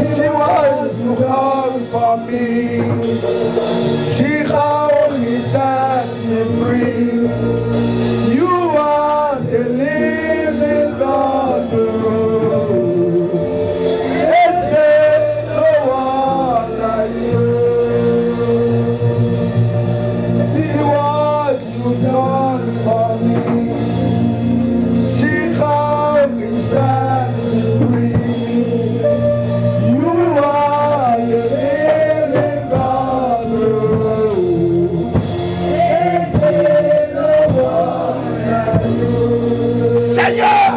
See what you done for me. See how he set me free. You are the living God. It's no one like you. See what you done for me. See how he set me free. You are the living God. Seigneur,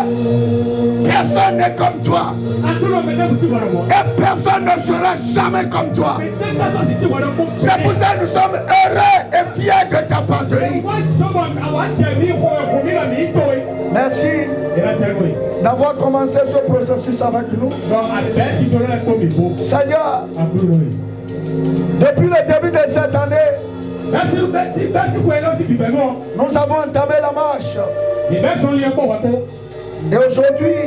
personne n'est comme toi. Et personne ne sera jamais comme toi. C'est pour ça que nous sommes heureux et fiers de t'appartenir. Merci d'avoir commencé ce processus avec nous. Seigneur, depuis le début de cette année, nous avons entamé la marche. Et aujourd'hui,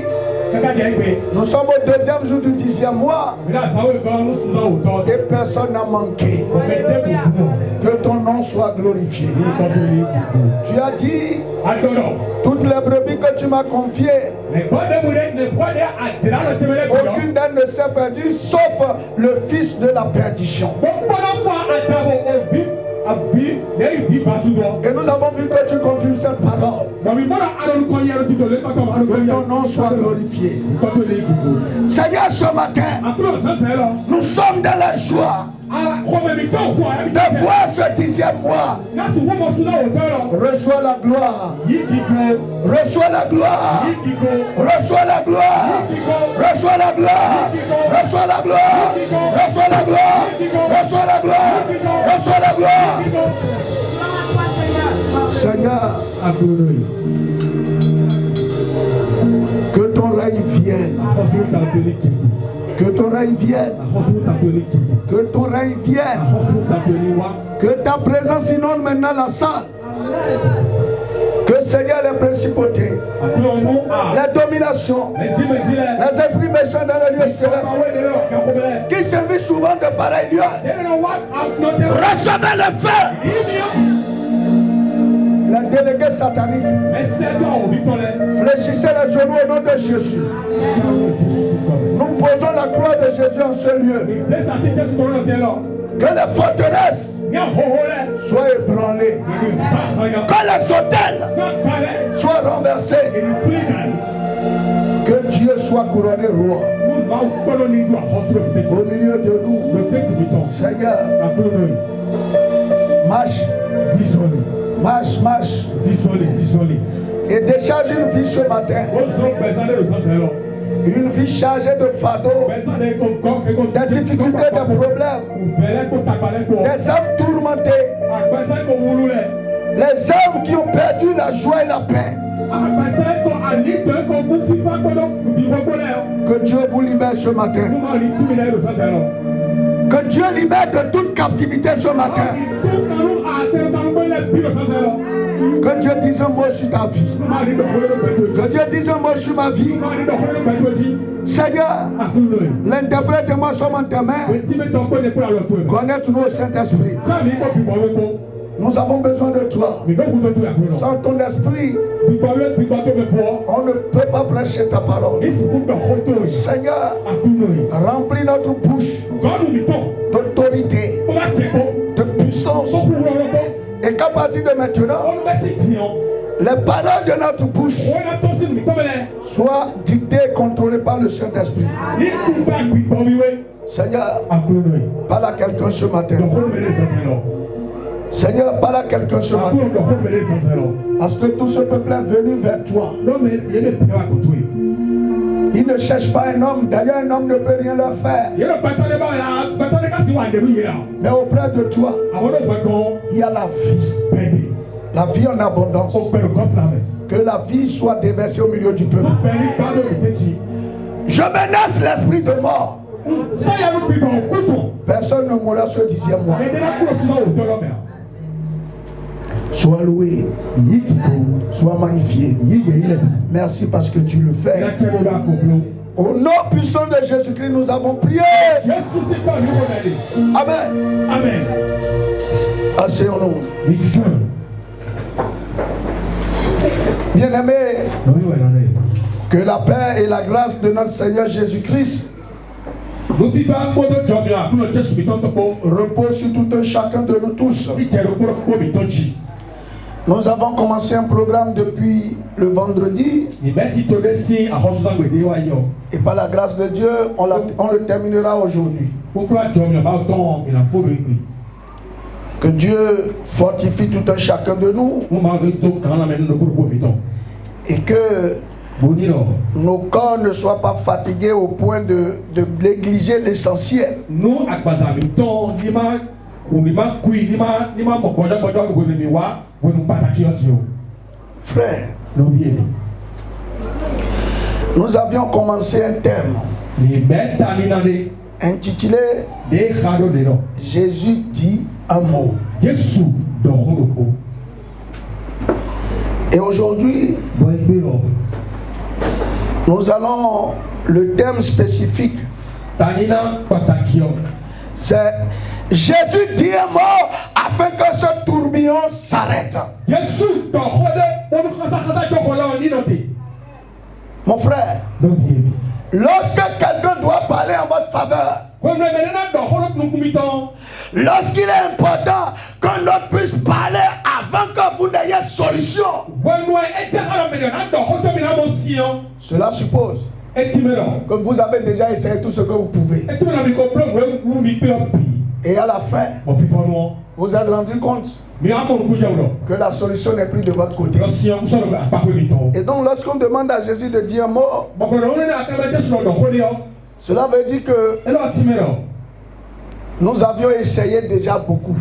nous sommes au deuxième jour du 10e mois. Et personne n'a manqué. Que ton nom soit glorifié. Tu as dit, toutes les brebis que tu m'as confiées, aucune d'elles ne s'est perdue, sauf le fils de la perdition. Et nous avons vu que tu confirmes cette parole. Que ton nom soit glorifié. Seigneur, ce matin, nous sommes dans la joie de voir ce 10e mois. Reçois la gloire. Reçois la gloire. Reçois la gloire. Reçois la gloire. Reçois la gloire. Reçois la gloire. Reçois la gloire. Reçois la gloire. Seigneur, que ton règne vienne. Que ton règne vienne. Que ton règne vienne. Que ta présence inonde maintenant la salle. Que Seigneur, les principautés, les dominations, les esprits méchants dans les lieux célestes, qui s'invitent souvent de pareils lieux, recevez le feu. Les délégués sataniques, fléchissez les genoux au nom de Jésus. Nous posons la croix de Jésus en ce lieu. Que les forteresses soient ébranlées. Que les hôtels soient renversés. Que Dieu soit couronné roi. Au milieu de nous, Seigneur, marche. Marche, marche. Et décharge une vie ce matin. Une vie chargée de fardeaux, des difficultés, des problèmes, des âmes tourmentées, les âmes qui ont perdu la joie et la paix. Que Dieu vous libère ce matin. Que Dieu libère de toute captivité ce matin. Que Dieu dise un mot sur ta vie. Que Dieu dise un mot sur ma vie. Seigneur, l'interprète de moi sommes en tes mains. Connaître-nous au Saint-Esprit. Nous avons besoin de toi. Sans ton esprit, on ne peut pas prêcher ta parole. Seigneur, remplis notre bouche d'autorité, de puissance. Et qu'à partir de maintenant, les paroles de notre bouche soient dictées et contrôlées par le Saint-Esprit. Seigneur, parle à quelqu'un ce matin. Seigneur, parle à quelqu'un ce matin. Parce que tout ce peuple est venu vers toi. Il ne cherche pas un homme. D'ailleurs, un homme ne peut rien leur faire. Mais auprès de toi, il y a la vie. La vie en abondance. Que la vie soit déversée au milieu du peuple. Je menace l'esprit de mort. Personne ne mourra ce 10e mois. Sois loué, sois magnifié. Merci parce que tu le fais. Au nom puissant de Jésus-Christ, nous avons prié. Amen. Amen. Asseyons-nous. Bien-aimés, que la paix et la grâce de notre Seigneur Jésus-Christ repose sur tout un chacun de nous tous. Nous avons commencé un programme depuis le vendredi. Et par la grâce de Dieu, on le terminera aujourd'hui. Que Dieu fortifie tout un chacun de nous. Et que nos corps ne soient pas fatigués au point de négliger l'essentiel. Frère, nous avions commencé un thème intitulé Jésus dit un mot. Et aujourd'hui, nous allons, le thème spécifique, c'est Jésus dit un mot afin que ce tourbillon s'arrête. Mon frère, lorsque quelqu'un doit parler en votre faveur, lorsqu'il est important qu'un autre puisse parler avant que vous n'ayez solution, cela suppose que vous avez déjà essayé tout ce que vous pouvez. Et à la fin, vous vous êtes rendu compte que la solution n'est plus de votre côté. Et donc lorsqu'on demande à Jésus de dire un mot, cela veut dire que nous avions essayé déjà beaucoup.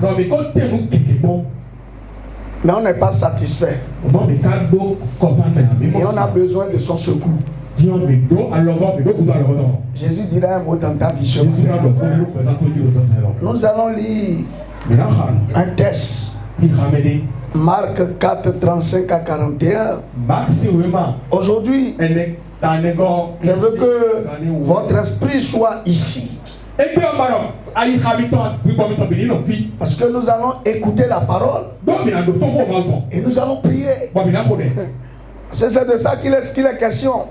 Mais on n'est pas satisfait. Et on a besoin de son secours. Jésus dira un mot dans ta vie. Nous allons lire un texte. Marc 4, 35 à 41. Aujourd'hui, je veux que votre esprit soit ici. Parce que nous allons écouter la parole. Et nous allons prier. C'est de ça qu'il est question.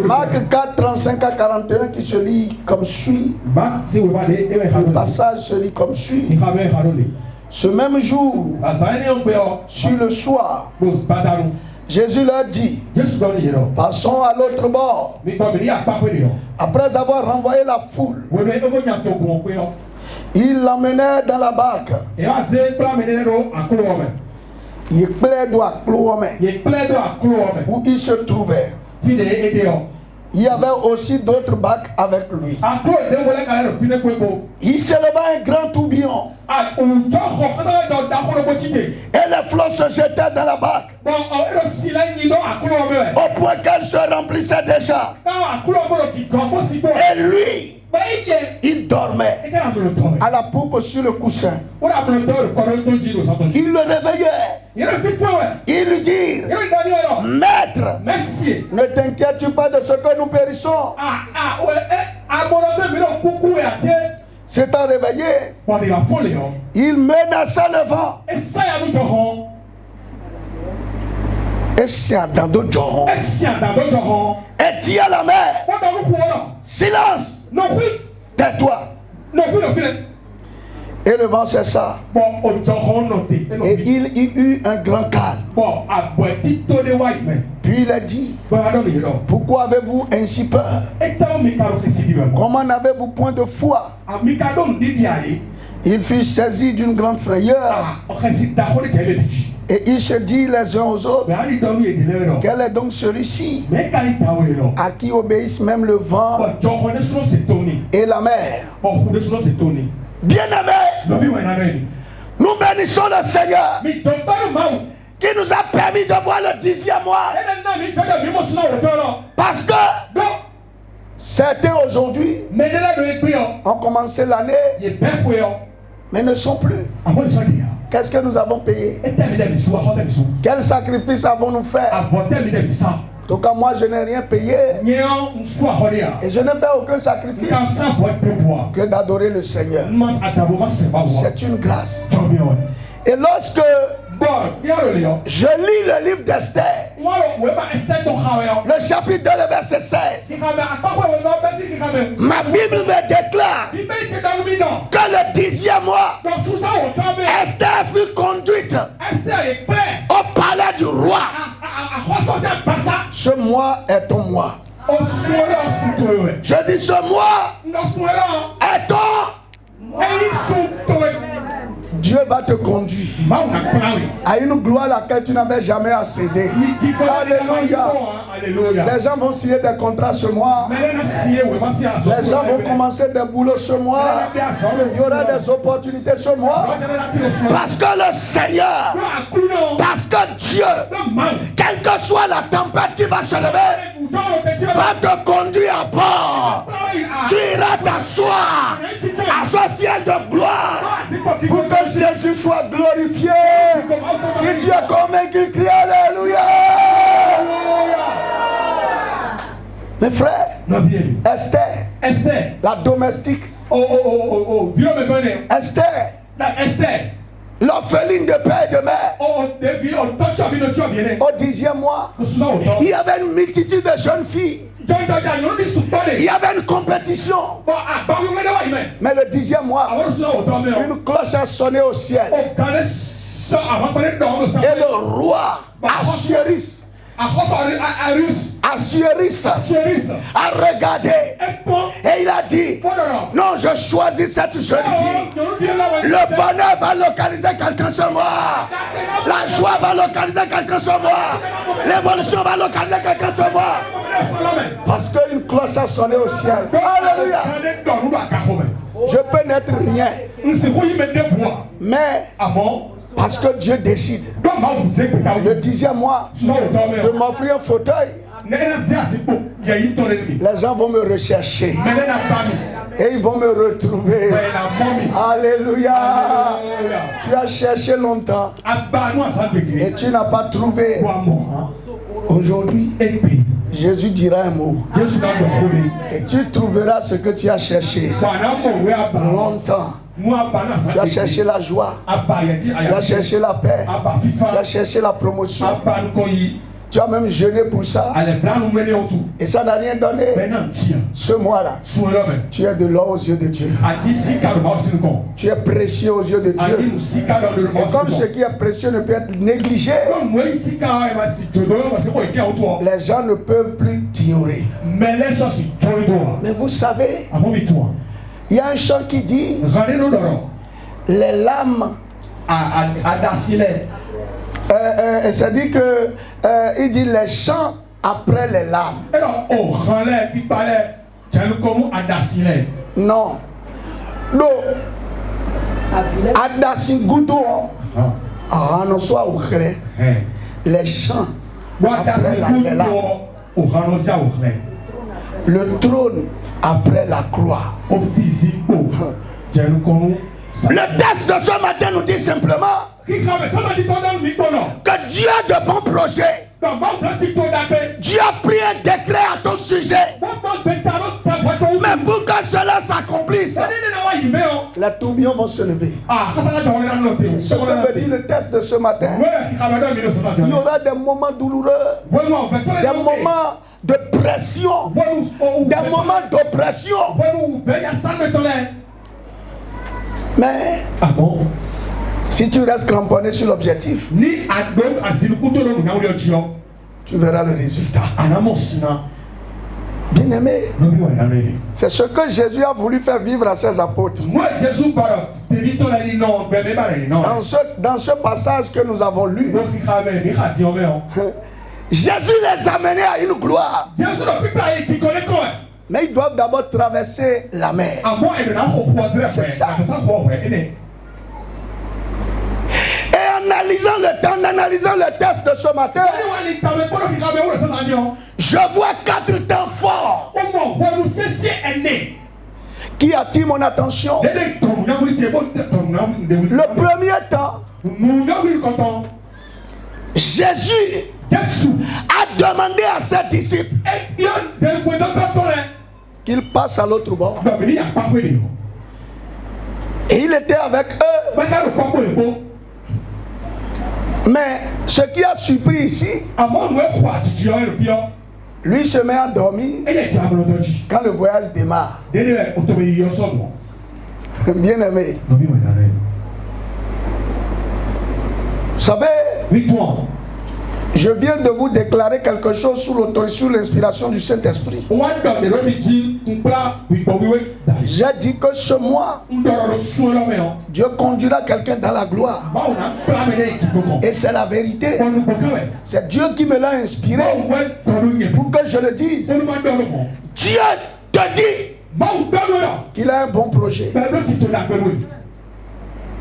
Marc 4, 35 à 41 qui se lit comme suit. Le passage se lit comme suit. Ce même jour, sur le soir, Jésus leur dit, passons à l'autre bord. Après avoir renvoyé la foule, il l'emmenait dans la barque. Il plaide à Clouomé, où il se trouvait. Il y avait aussi d'autres barques avec lui. Il s'éleva un grand tourbillon. Et les flots se jetaient dans la barque. Au point qu'elle se remplissait déjà. Et lui, il dormait à la poupe sur le coussin. Il le réveillait. Il lui dit, Maître, ne t'inquiètes-tu pas de ce que nous périssons? S'étant réveillé, il menaça le vent. Et c'est dans d'autres gens. Et dit à la mer, silence, tais-toi. Et le vent cessa. Et il y eut un grand calme. Puis il a dit, pourquoi avez-vous ainsi peur? Comment n'avez-vous point de foi? Il fut saisi d'une grande frayeur. Et ils se disent les uns aux autres, quel est donc celui-ci à qui obéissent même le vent et la mer? Bien-aimés, nous bénissons le Seigneur qui nous a permis de voir le 10e mois. Parce que certains aujourd'hui ont commencé l'année mais ne sont plus. Qu'est-ce que nous avons payé? Quel sacrifice avons-nous fait En tout cas, moi, je n'ai rien payé. Et je n'ai fait aucun sacrifice que d'adorer le Seigneur. C'est une grâce. Et lorsque je lis le livre d'Esther, le chapitre 2, le verset 16, ma Bible me déclare que le 10e mois, Esther fut conduite au palais du roi. Ce mois est ton mois. Je dis ce mois est ton. Dieu va te conduire à une gloire à laquelle tu n'avais jamais accédé. Alléluia. Les gens vont signer des contrats ce mois. Les gens vont commencer des boulots ce mois. Il y aura des opportunités ce mois. Parce que le Seigneur, parce que Dieu, quelle que soit la tempête qui va se lever, va te conduire à bord. Tu iras t'asseoir à ce ciel de gloire pour que Jésus soit glorifié. Si tu es convaincu, crie Alléluia. Mes frères, Esther, la domestique, Esther, l'orpheline de père et de mère, au 10e mois, il y avait une multitude de jeunes filles. Il y avait une compétition. Mais le 10e mois, une cloche a sonné au ciel. Et le roi Assuérus a regardé et il a dit: non, je choisis cette jeune fille. Le bonheur va localiser quelqu'un sur moi. La joie va localiser quelqu'un sur moi. L'évolution va localiser quelqu'un sur moi. Parce qu'une cloche a sonné au ciel. Alléluia. Je peux n'être rien, mais parce que Dieu décide le 10e mois de m'offrir un fauteuil. Les gens vont me rechercher et ils vont me retrouver. Alléluia. Tu as cherché longtemps et tu n'as pas trouvé. Aujourd'hui, Jésus dira un mot et tu trouveras ce que tu as cherché longtemps. Tu as cherché la joie, tu as cherché la paix, tu as cherché la promotion. Tu as même jeûné pour ça. Et ça n'a rien donné. Ce mois-là, tu es de l'or aux yeux de Dieu. Tu es précieux aux yeux de Dieu. Et comme ce qui est précieux ne peut être négligé, les gens ne peuvent plus t'ignorer. Mais vous savez, il y a un chant qui dit: les lames ça dit que il dit les chants après les larmes. Non. Donc, Adassi Goudo, non soit au cré. Les chants après les larmes. Le trône après la croix. Le texte de ce matin nous dit simplement que Dieu a de bons projets. Dieu a pris un décret à ton sujet. Mais pour que cela s'accomplisse, les tourbillons vont se lever. C'est ce que me dit le texte de ce matin. Il y aura des moments douloureux, des moments de pression, des moments d'oppression. Mais si tu restes cramponné sur l'objectif, tu verras le résultat. Bien aimé, c'est ce que Jésus a voulu faire vivre à ses apôtres. Dans ce passage que nous avons lu, Jésus les a menés à une gloire. Mais ils doivent d'abord traverser la mer. C'est ça. Et analysant le texte de ce matin, je vois 4 temps forts qui attirent mon attention. Le premier temps, Jésus a demandé à ses disciples qu'il passe à l'autre bord. Et il était avec eux. Mais ce qui a surpris ici, lui se met à dormir quand le voyage démarre. Bien aimé. Vous savez, je viens de vous déclarer quelque chose sous l'inspiration du Saint-Esprit. J'ai dit que ce mois, Dieu conduira quelqu'un dans la gloire. Et c'est la vérité. C'est Dieu qui me l'a inspiré pour que je le dise. Dieu te dit qu'il a un bon projet.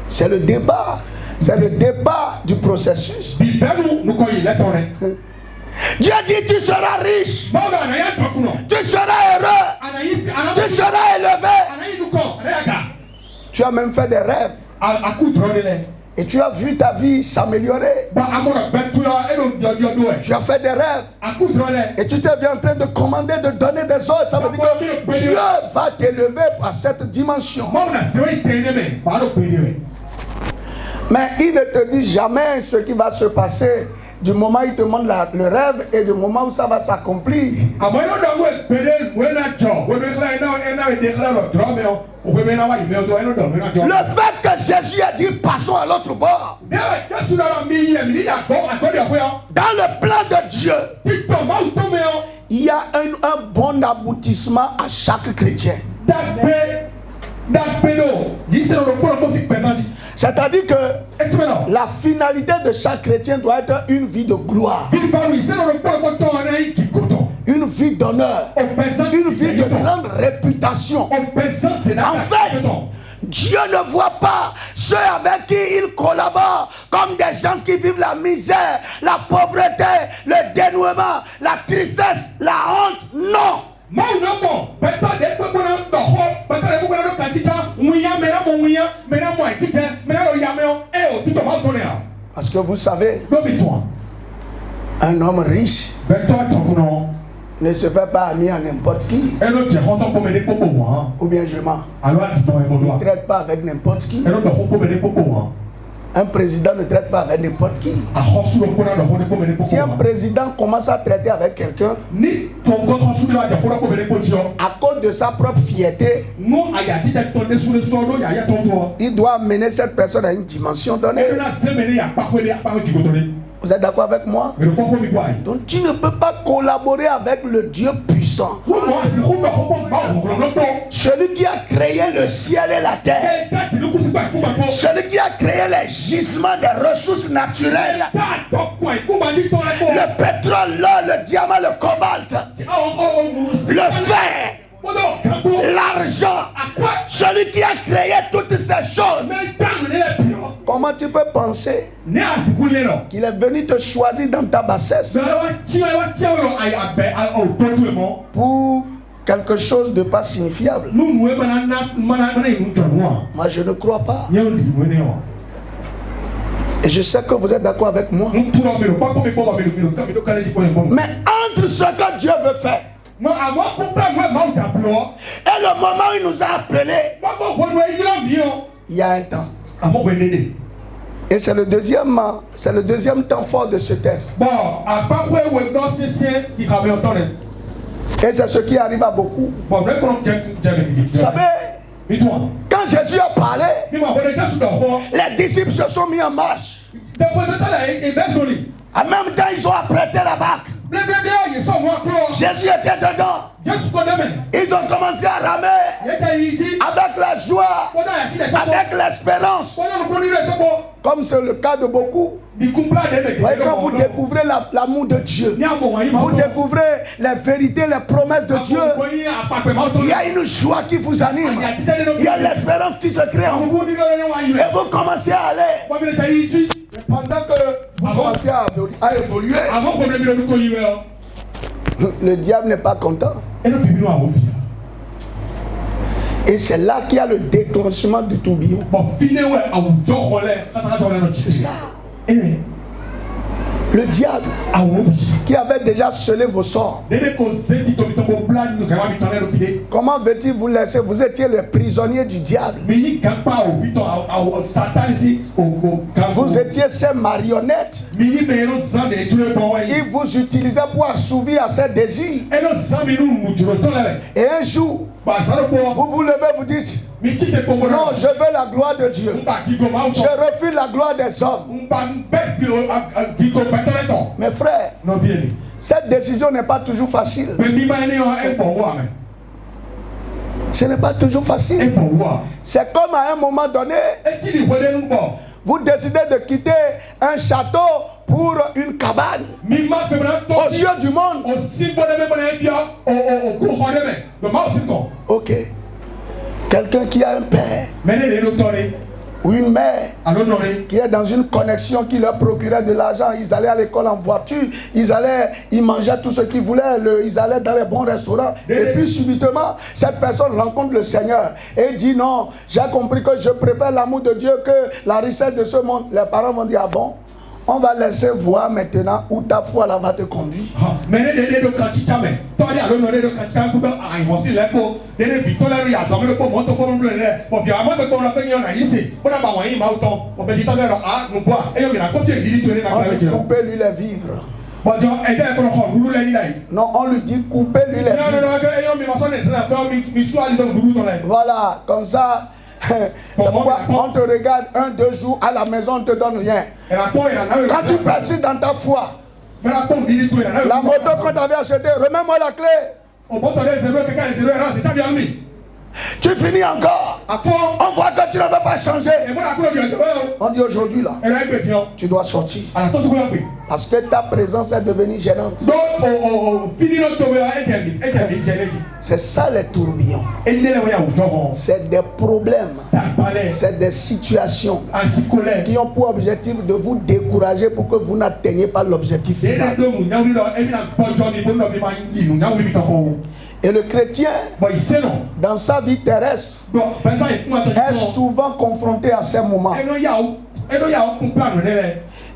C'est le débat. C'est le débat du processus. Dieu dit tu seras riche, tu seras heureux, tu seras élevé. Tu as même fait des rêves et tu as vu ta vie s'améliorer. Tu as fait des rêves et tu t'es bien en train de commander, de donner des ordres. Ça veut dire que Dieu va t'élever à cette dimension. Mais il ne te dit jamais ce qui va se passer du moment où il te montre le rêve et du moment où ça va s'accomplir. Le fait que Jésus a dit passons à l'autre bord, dans le plan de Dieu, il y a un bon aboutissement à chaque chrétien. C'est-à-dire que la finalité de chaque chrétien doit être une vie de gloire, une vie d'honneur, une vie de grande réputation. En fait, Dieu ne voit pas ceux avec qui il collabore comme des gens qui vivent la misère, la pauvreté, le dénouement, la tristesse, la honte. Non. Parce que vous savez, un homme riche ne se fait pas ami à n'importe qui. Ou bien je mens. Il ne traite pas avec n'importe qui. Un président ne traite pas avec n'importe qui. Si un président commence à traiter avec quelqu'un, à cause de sa propre fierté, il doit amener cette personne à une dimension donnée. Vous êtes d'accord avec moi? Donc tu ne peux pas collaborer avec le Dieu puissant. Celui qui a créé le ciel et la terre. Celui qui a créé les gisements des ressources naturelles. Le pétrole, l'or, le diamant, le cobalt. Le fer. L'argent. Celui qui a créé toutes ces choses. Comment tu peux penser qu'il est venu te choisir dans ta bassesse pour quelque chose de pas signifiable? Moi, je ne crois pas. Et je sais que vous êtes d'accord avec moi. Mais entre ce que Dieu veut faire et le moment où il nous a appelés, il y a un temps. Et c'est le deuxième temps fort de ce texte. Et c'est ce qui arrive à beaucoup. Vous savez, quand Jésus a parlé, les disciples se sont mis en marche. En même temps, ils ont apprêté la barque. Jésus était dedans. Ils ont commencé à ramer avec la joie, avec l'espérance. Comme c'est le cas de beaucoup. Voyez, quand vous découvrez l'amour de Dieu, vous découvrez les vérités, les promesses de Dieu, il y a une joie qui vous anime. Il y a l'espérance qui se crée en vous. Et vous commencez à aller. Pendant que vous commencez à évoluer, le diable n'est pas content. Et c'est là qu'il y a le déclenchement du tourbillon. C'est ça. Le diable qui avait déjà scellé vos sorts. Comment veut-il vous laisser? Vous étiez les prisonniers du diable. Vous étiez ses marionnettes. Il vous utilisait pour assouvir à ses désirs. Et un jour, vous vous levez, vous dites: non, je veux la gloire de Dieu. Je refuse la gloire des hommes. Mes frères, cette décision n'est pas toujours facile. Ce n'est pas toujours facile. C'est comme à un moment donné, vous décidez de quitter un château pour une cabane aux yeux du monde. Ok. Quelqu'un qui a un père ou une mère qui est dans une connexion qui leur procurait de l'argent. Ils allaient à l'école en voiture, ils mangeaient tout ce qu'ils voulaient, ils allaient dans les bons restaurants. Et puis subitement, cette personne rencontre le Seigneur et dit: non, j'ai compris que je préfère l'amour de Dieu que la richesse de ce monde. Les parents vont dire: ah bon? On va laisser voir maintenant où ta foi là va te conduire. Coupez-lui les vivres. Non, on lui dit: coupez-lui les vivres. Voilà, comme ça. C'est pourquoi on te regarde 1-2 jours à la maison, on ne te donne rien. Quand tu persistes dans ta foi, la moto qu'on t'avait achetée, remets-moi la clé. Tu finis encore. On voit que tu ne veux pas changer. On dit aujourd'hui là, tu dois sortir. Parce que ta présence est devenue gênante. C'est ça les tourbillons. C'est des problèmes. C'est des situations qui ont pour objectif de vous décourager pour que vous n'atteigniez pas l'objectif final. Et le chrétien, dans sa vie terrestre, est souvent confronté à ces moments.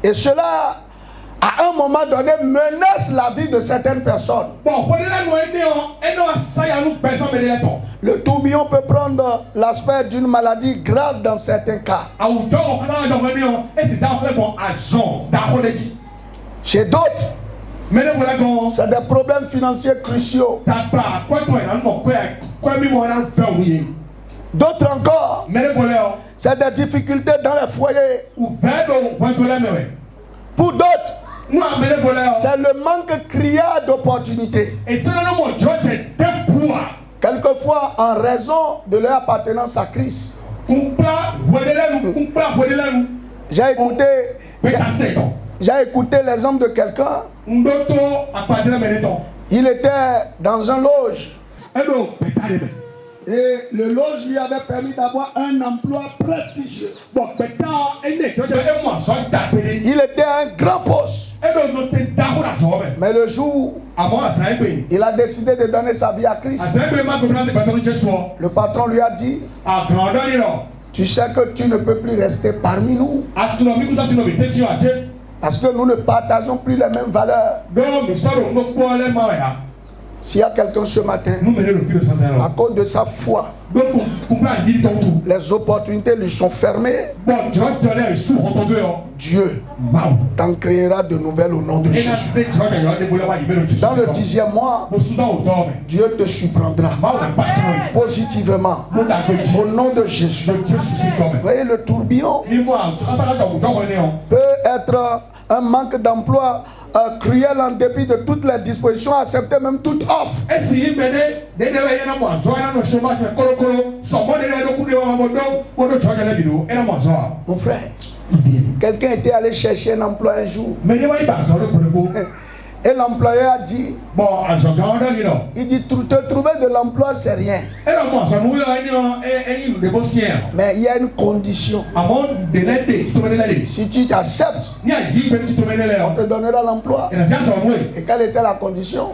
Et cela, à un moment donné, menace la vie de certaines personnes. Le tourbillon peut prendre l'aspect d'une maladie grave dans certains cas. Chez d'autres, c'est des problèmes financiers cruciaux. D'autres encore, c'est des difficultés dans les foyers. Pour d'autres, c'est le manque criard d'opportunités. Quelquefois en raison de leur appartenance à Christ. J'ai écouté l'exemple de quelqu'un. Il était dans un loge. Et le loge lui avait permis d'avoir un emploi prestigieux. Il était à un grand poste. Mais le jour, il a décidé de donner sa vie à Christ. Le patron lui a dit: tu sais que tu ne peux plus rester parmi nous. Parce que nous ne partageons plus les mêmes valeurs. S'il y a quelqu'un ce matin, à cause de sa foi, les opportunités lui sont fermées, Dieu t'en créera de nouvelles au nom de Jésus. Dans le 10e mois, Dieu te surprendra positivement au nom de Jésus. Vous voyez, le tourbillon peut être un manque d'emploi cruel en dépit de toutes les dispositions, accepter même toute offre. Mon frère, quelqu'un était allé chercher un emploi un jour. Et l'employeur a dit, il dit, te trouver de l'emploi c'est rien. Mais il y a une condition. Si tu acceptes, on te donnera l'emploi. Et quelle était la condition?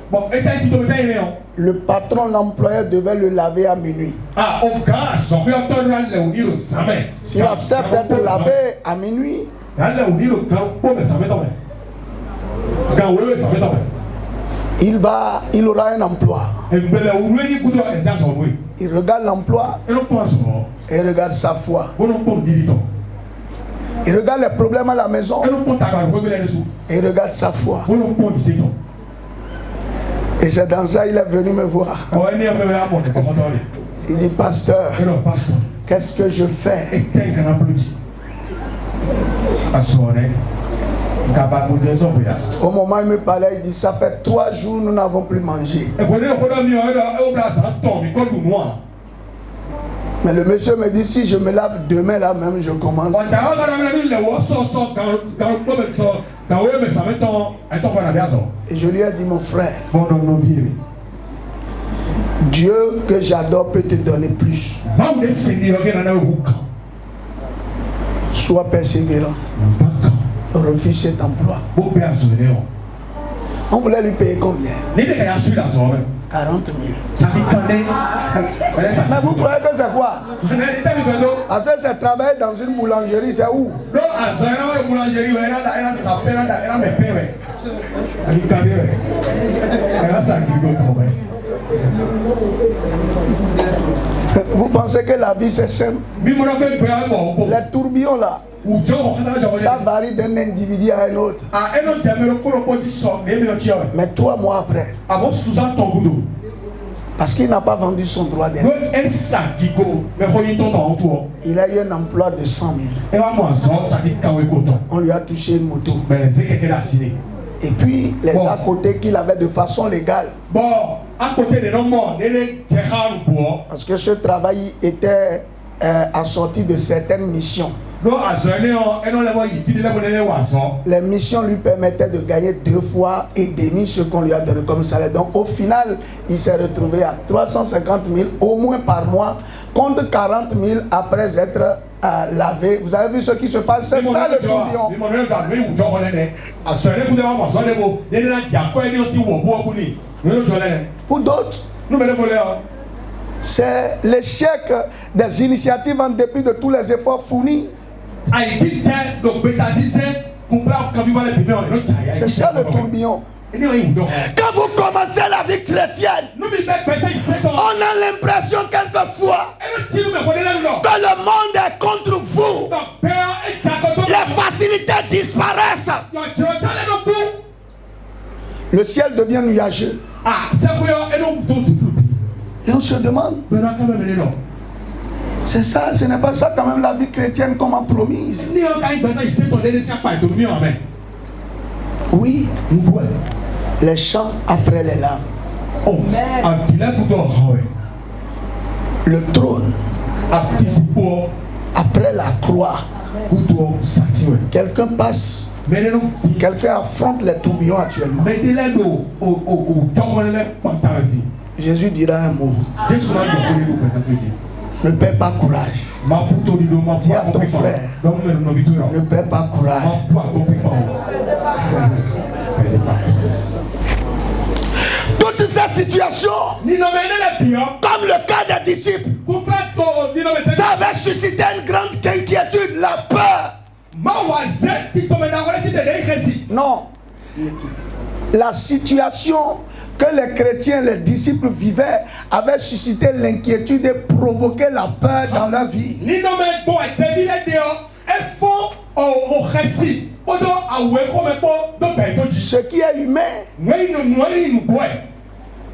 Le patron, l'employeur devait le laver à minuit. S'il accepte d'être lavé à minuit, il aura un emploi. Il regarde l'emploi et il regarde sa foi. Il regarde les problèmes à la maison et il regarde sa foi. Et c'est dans ça qu'il est venu me voir. Il dit, pasteur, qu'est-ce que je fais? Au moment où il me parlait, il dit, ça fait 3 jours nous n'avons plus mangé. Mais le monsieur me dit, si je me lave demain là même, je commence. Et je lui ai dit, mon frère, Dieu que j'adore peut te donner plus. Sois persévérant. Refuse cet emploi. On voulait lui payer combien? 40 000. Mais vous croyez que c'est quoi? Parce que c'est travailler dans une boulangerie, c'est où? Vous pensez que la vie c'est simple? Les tourbillons là, ça varie d'un individu à un autre. Mais 3 mois après, parce qu'il n'a pas vendu son droit d'être, il a eu un emploi de 100 000. On lui a touché une moto. Et puis les à côté qu'il avait de façon légale. Parce que ce travail était assorti de certaines missions. Les missions lui permettaient de gagner 2 fois et demi ce qu'on lui a donné comme salaire. Donc au final, il s'est retrouvé à 350 000 au moins par mois, contre 40 000 après être lavé. Vous avez vu ce qui se passe? C'est ça le tourbillon. Pour d'autres, c'est l'échec des initiatives en dépit de tous les efforts fournis. C'est ça le tourbillon. Quand vous commencez la vie chrétienne, on a l'impression quelquefois que le monde est contre vous. Les facilités disparaissent. Le ciel devient nuageux. Et on se demande, c'est ça, ce n'est pas ça quand même la vie chrétienne qu'on m'a promise. Oui, les chants après les larmes. Le trône après la croix. Quelqu'un passe, quelqu'un affronte les tourbillons actuellement. Jésus dira un mot. Ne perds pas courage. Dis à ton frère, ne perds pas courage. Toutes ces situations, comme le cas des disciples, ça avait suscité une grande inquiétude, la peur. Non. La situation que les chrétiens, les disciples vivaient avait suscité l'inquiétude et provoqué la peur dans leur vie. Ce qui est humain.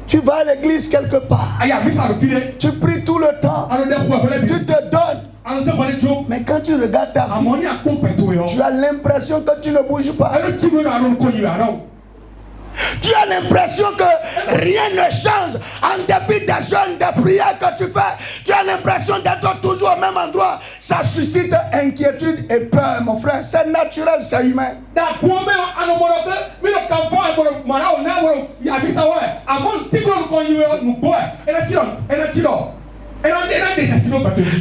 Tu vas à l'église quelque part. Tu pries tout le temps. Tu te donnes. Mais quand tu regardes ta vie, tu as l'impression que tu ne bouges pas. Tu as l'impression que rien ne change en dépit des jeûnes, des prières que tu fais. Tu as l'impression d'être toujours au même endroit. Ça suscite inquiétude et peur, mon frère. C'est naturel, c'est humain.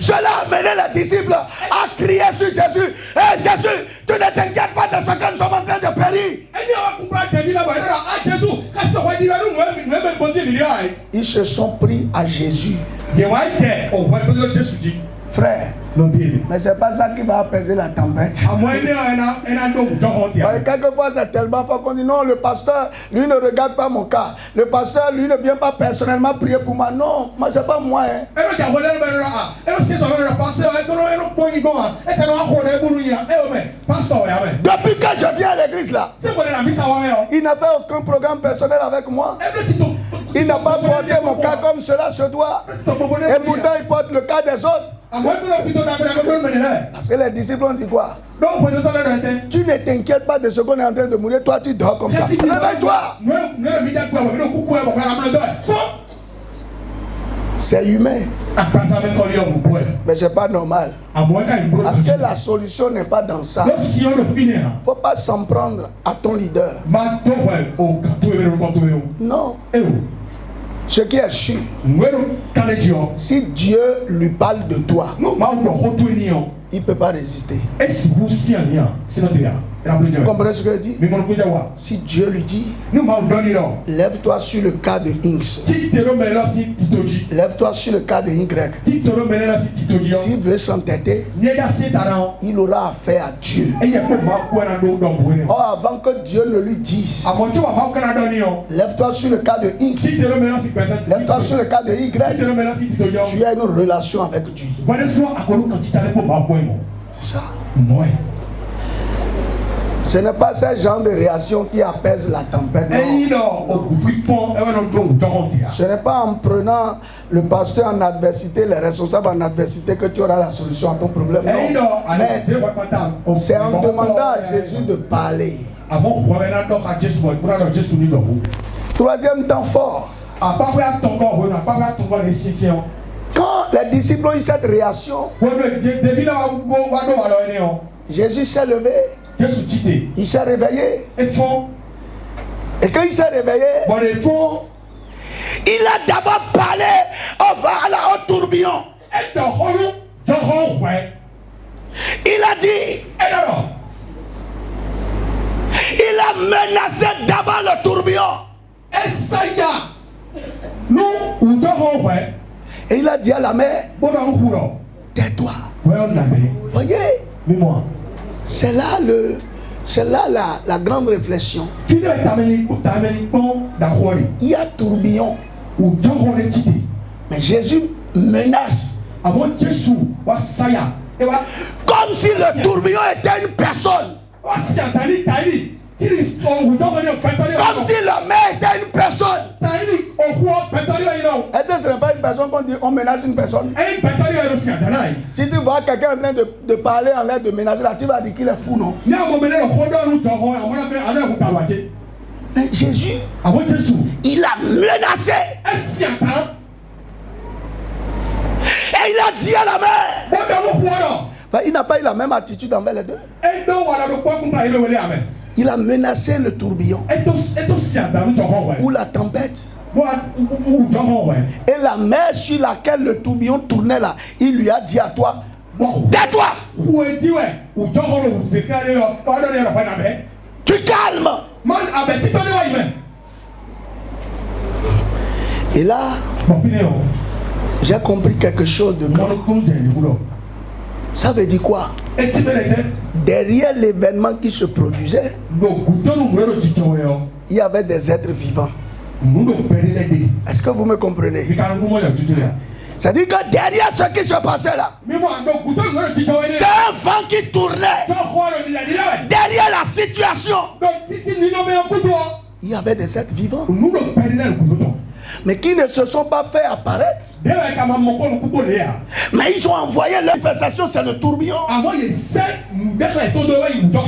Cela a amené les disciples à crier sur Jésus. Hé Jésus, tu ne t'inquiètes pas de ce que nous sommes en train de périr. Ils se sont pris à Jésus. Frère, mais c'est pas ça qui va apaiser la tempête. Quelquefois c'est tellement fort qu'on dit non, le pasteur, lui ne regarde pas mon cas. Le pasteur, lui ne vient pas personnellement prier pour moi. Non, moi c'est pas moi. Hein. Depuis que je viens à l'église là, il n'a fait aucun programme personnel avec moi. Il n'a pas porté mon cas comme cela se doit. Et pourtant il porte le cas des autres. Parce que les disciples ont dit quoi? Tu ne t'inquiètes pas de ce qu'on est en train de mourir. Toi tu dors comme ça. Réveille-toi. C'est humain. Mais c'est pas normal. Parce que la solution n'est pas dans ça. Il ne faut pas s'en prendre à ton leader. Non. Ce qui est sûr, si Dieu lui parle de toi, il ne peut pas résister. Vous comprenez ce que je dis? Si Dieu lui dit, lève-toi sur le cas de X, lève-toi sur le cas de Y, s'il veut s'entêter, il aura affaire à Dieu. Or, avant que Dieu ne lui dise, lève-toi sur le cas de X, lève-toi sur le cas de Y, tu as une relation avec Dieu. C'est ça. Ce n'est pas ce genre de réaction qui apaise la tempête. Ce n'est pas en prenant le pasteur en adversité, les responsables en adversité que tu auras la solution à ton problème. Non. Mais c'est en demandant à Jésus de parler. Troisième temps fort. Quand les disciples ont eu cette réaction, Jésus s'est levé. Il s'est réveillé. Et quand il s'est réveillé, il a d'abord parlé au tourbillon. Il a dit, il a menacé d'abord le tourbillon. Et il a dit à la mer, tais-toi. Voyez, c'est là la grande réflexion. Il y a tourbillon. Mais Jésus menace. Comme si le tourbillon était une personne. Comme si la mer était une personne. Est-ce que ce n'est pas une personne qu'on dit on menace une personne? Si tu vois quelqu'un en train de parler en l'air de menacer là, tu vas dire qu'il est fou, non? Mais Jésus, il a menacé. Et il a dit à la mer. Il n'a pas eu la même attitude envers les deux. Il a menacé le tourbillon ou la tempête. Et la mer sur laquelle le tourbillon tournait là, il lui a dit à toi, tais-toi. Tu calmes. Et là, j'ai compris quelque chose de grand. Ça veut dire quoi? Derrière l'événement qui se produisait, il y avait des êtres vivants. Est-ce que vous me comprenez? C'est-à-dire que derrière ce qui se passait là, c'est un vent qui tournait. Derrière la situation, il y avait des êtres vivants, mais qui ne se sont pas fait apparaître. Mais ils ont envoyé leur manifestation, c'est le tourbillon.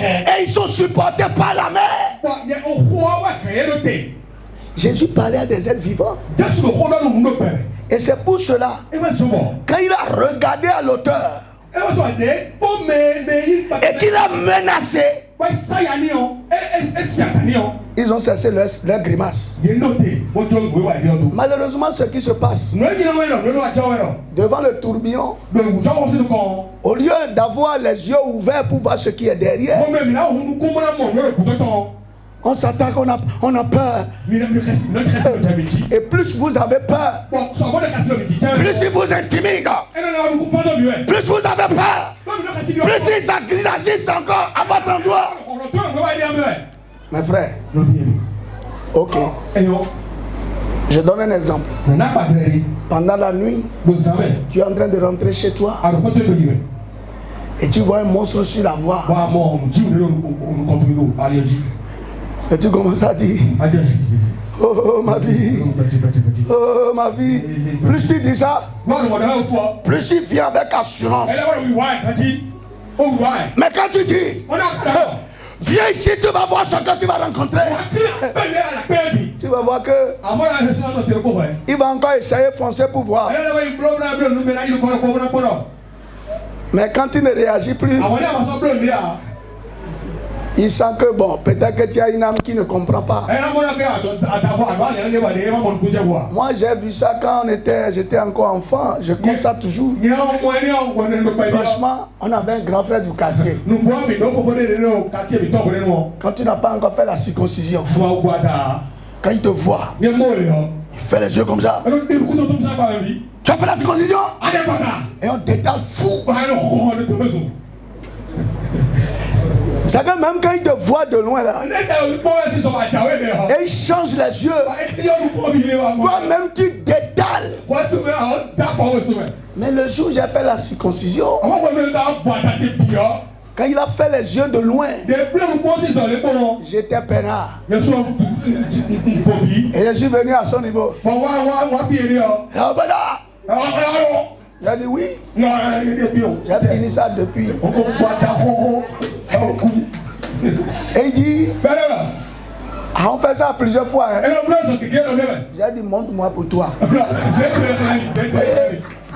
Et ils sont supportés par la mer. Jésus parlait à des êtres vivants. Et c'est pour cela, quand il a regardé à l'auteur et qu'il a menacé, ils ont cessé leur grimace. Malheureusement, ce qui se passe devant le tourbillon, au lieu d'avoir les yeux ouverts pour voir ce qui est derrière, on s'attaque, on a peur. Et plus vous avez peur, plus il vous intimide. plus vous avez peur, plus ils agissent encore à votre endroit. Mes frères, ok. Je donne un exemple. Pendant la nuit, tu es en train de rentrer chez toi et tu vois un monstre sur la voie. Et tu commences à dire, oh ma vie, oh ma vie. Plus tu dis ça, plus tu viens avec assurance. Mais quand tu dis, viens ici, tu vas voir ce que tu vas rencontrer. Tu vas voir que il va encore essayer de foncer pour voir. Mais quand tu ne réagis plus, il sent que bon, peut-être que tu as une âme qui ne comprend pas. Moi j'ai vu ça quand j'étais encore enfant, je compte ça toujours. Franchement, on avait un grand frère du quartier. Quand tu n'as pas encore fait la circoncision, quand il te voit, il fait les yeux comme ça. Tu as fait la circoncision? Et on t'étale fou. C'est que même quand il te voit de loin là, et il change les yeux, toi-même tu détales. Mais le jour où j'ai fait la circoncision, quand il a fait les yeux de loin, j'étais peinard. Et je suis venu à son niveau. J'ai dit oui. J'ai fini ça depuis. Et il dit, on fait ça plusieurs fois. J'ai dit, montre-moi pour toi.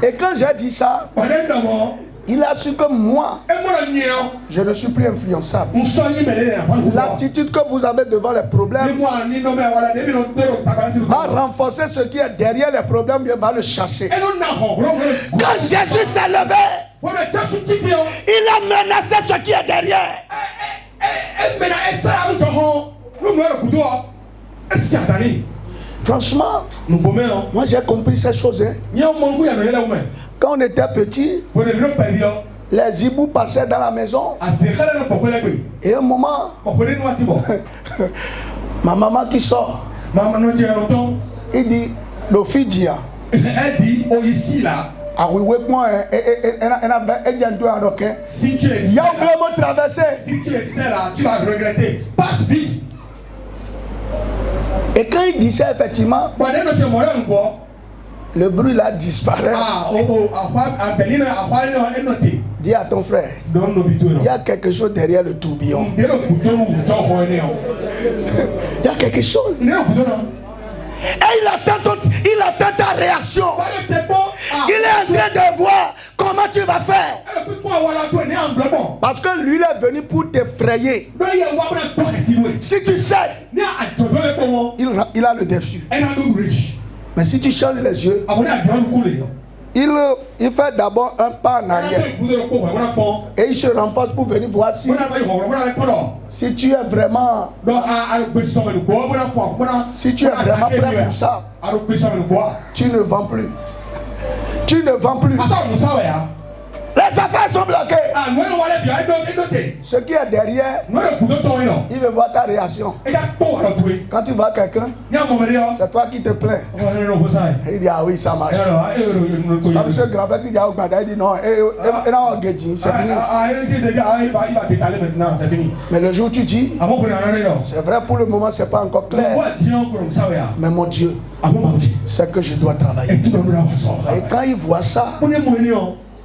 Et quand j'ai dit ça, il a su que moi, je ne suis plus influençable. L'attitude que vous avez devant les problèmes va renforcer ce qui est derrière les problèmes, il va le chasser. Quand Jésus s'est levé, il a menacé ce qui est derrière. Franchement, moi j'ai compris ces choses. Quand on était petit, les hiboux passaient dans la maison. Et un moment, ma maman qui sort, il dit, le fils dit, ah oui, oui, moi, si tu es là, si tu es là, tu vas regretter. Passe vite. Et quand il dit ça, effectivement, le bruit là disparaît. Dis à ton frère, il y a quelque chose derrière le tourbillon. Il y a quelque chose. Et il attend ta réaction. Il est en train de voir comment tu vas faire. Parce que lui il est venu pour t'effrayer. Si tu sais, il a le dessus. Mais si tu changes les yeux, il fait d'abord un pas en arrière. Et il se renforce pour venir voir si tu es vraiment prêt pour ça. Tu ne vends plus. Tu ne vends plus. Les affaires sont bloquées. Ce qui est derrière, il veut voir ta réaction. Quand tu vois quelqu'un, c'est toi qui te plains. Il dit, ah oui, ça marche. Comme ce grand-père qui dit, il dit non, c'est fini. Mais le jour où tu dis, c'est vrai pour le moment, c'est pas encore clair. Mais mon Dieu, c'est que je dois travailler. Et quand il voit ça,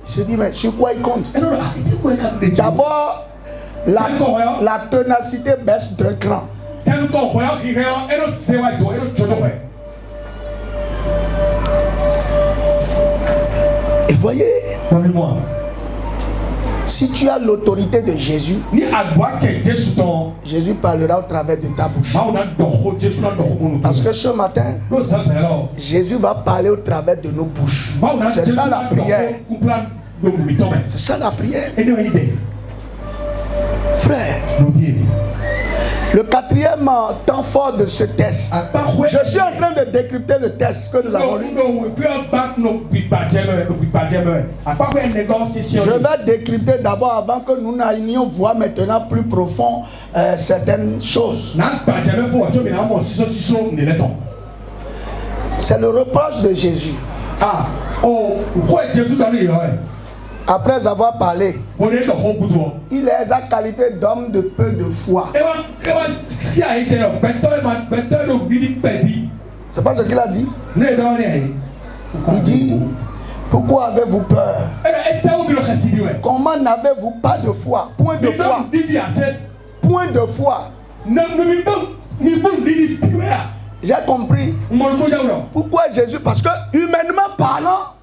il se dit, mais sur quoi il compte? D'abord, la ténacité baisse d'un cran. Et voyez, si tu as l'autorité de Jésus, Jésus parlera au travers de ta bouche. Parce que ce matin, Jésus va parler au travers de nos bouches. C'est ça la prière. C'est ça la prière. Frère, Le quatrième temps fort de ce test. Je suis en train de décrypter le test que nous avons lu. Je vais décrypter d'abord avant que nous n'allions voir maintenant plus profond certaines choses. C'est le reproche de Jésus. Après avoir parlé, il les a qualifiés d'hommes de peu de foi. C'est pas ce qu'il a dit. Il dit, pourquoi avez-vous peur? Comment n'avez-vous pas de foi? Point de foi. Point de foi. J'ai compris. Pourquoi Jésus? Parce que humainement parlant,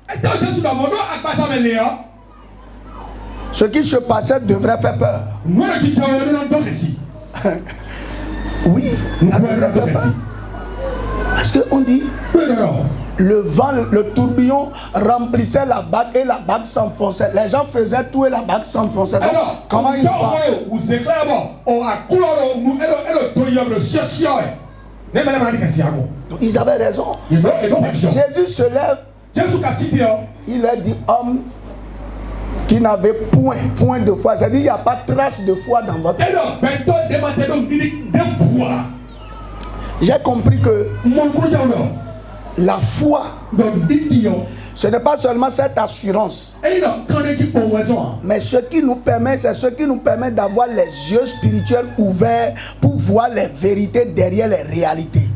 ce qui se passait devrait faire peur. Oui, ça devrait faire peur. Parce qu'on dit, le vent, le tourbillon remplissait la bague et la bague s'enfonçait. Les gens faisaient tout et la bague s'enfonçait. Comment ils Ils avaient raison. Jésus se lève. Il a dit homme qui n'avait point de foi. C'est-à-dire il n'y a pas trace de foi dans votre vie. J'ai compris que la foi, ce n'est pas seulement cette assurance, mais ce qui nous permet, c'est ce qui nous permet d'avoir les yeux spirituels ouverts pour voir les vérités derrière les réalités.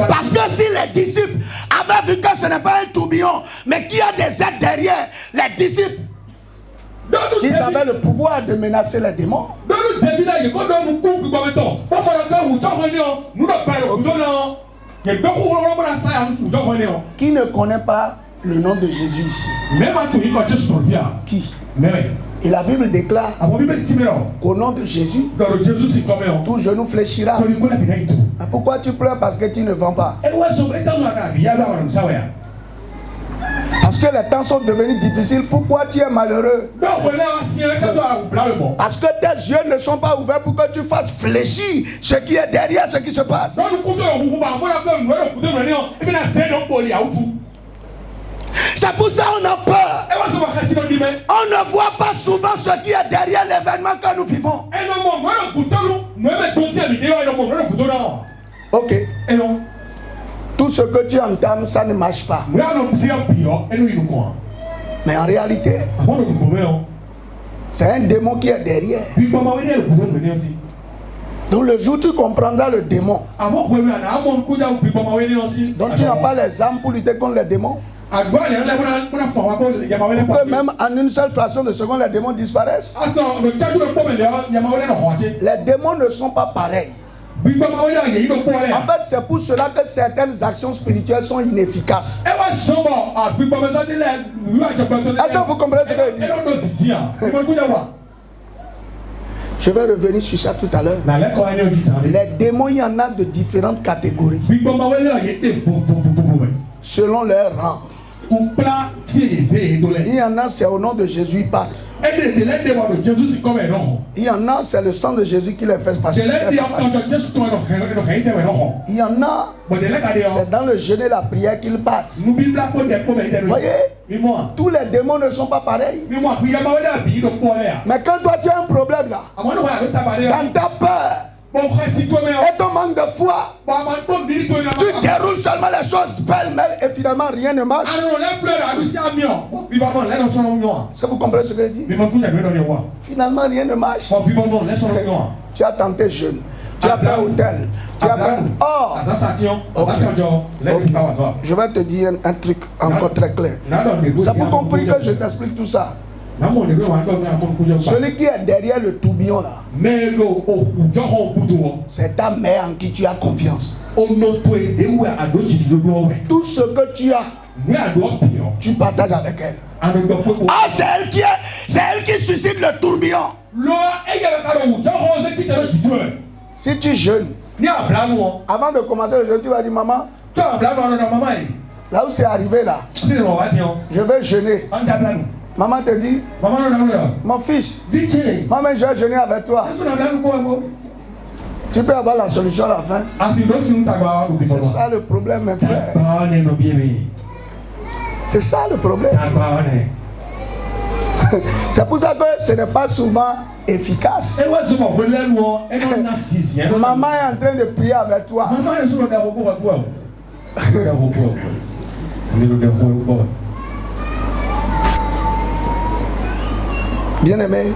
Parce que si les disciples avaient vu que ce n'est pas un tourbillon, mais qu'il y a des êtres derrière, les disciples, ils avaient le pouvoir de menacer les démons. Qui ne connaît pas le nom de Jésus ici? Qui? Et la Bible déclare qu'au nom de Jésus, tout genou fléchira. Pourquoi tu pleures? Parce que tu ne vends pas. Parce que les temps sont devenus difficiles. Pourquoi tu es malheureux? Parce que tes yeux ne sont pas ouverts pour que tu fasses fléchir ce qui est derrière ce qui se passe. C'est pour ça qu'on a peur. On ne voit pas souvent ce qui est derrière l'événement que nous vivons. Ok. Tout ce que tu entends, ça ne marche pas. Mais en réalité, c'est un démon qui est derrière. Donc le jour où tu comprendras le démon, donc tu n'as pas les armes pour lutter contre les démons. Que même en une seule fraction de seconde, les démons disparaissent. Les démons ne sont pas pareils. En fait, c'est pour cela que certaines actions spirituelles sont inefficaces. Est-ce que vous comprenez ce que je dis? Je vais revenir sur ça tout à l'heure. Les démons, il y en a de différentes catégories selon leur rang. Il y en a, c'est au nom de Jésus ils partent. Il y en a, c'est le sang de Jésus qui les fait passer. Il y en a, c'est dans le jeûne et la prière qu'ils partent. Voyez, tous les démons ne sont pas pareils. Mais quand toi tu as un problème là, dans ta peur et ton manque de foi, tu déroules seulement les choses belles et finalement rien ne marche. Est-ce que vous comprenez ce que je dis? Finalement rien ne marche. Tu as tenté jeûne, tu as fait hôtel, tu as fait... Oh, je vais te dire un truc encore très clair. C'est pour compris que je t'explique tout ça. Celui qui est derrière le tourbillon là, c'est ta mère en qui tu as confiance. Tout ce que tu as, tu partages avec elle. Ah, c'est elle qui suscite le tourbillon. Si tu jeûnes, avant de commencer le jeûne, tu vas dire maman, là où c'est arrivé là, je vais jeûner. Maman te dit, mon fils, maman, je vais jeûner avec toi. Tu peux avoir la solution à la fin. C'est ça le problème, mes frères. C'est ça le problème. C'est pour ça que ce n'est pas souvent efficace. Maman est en train de prier avec toi. Bien-aimé,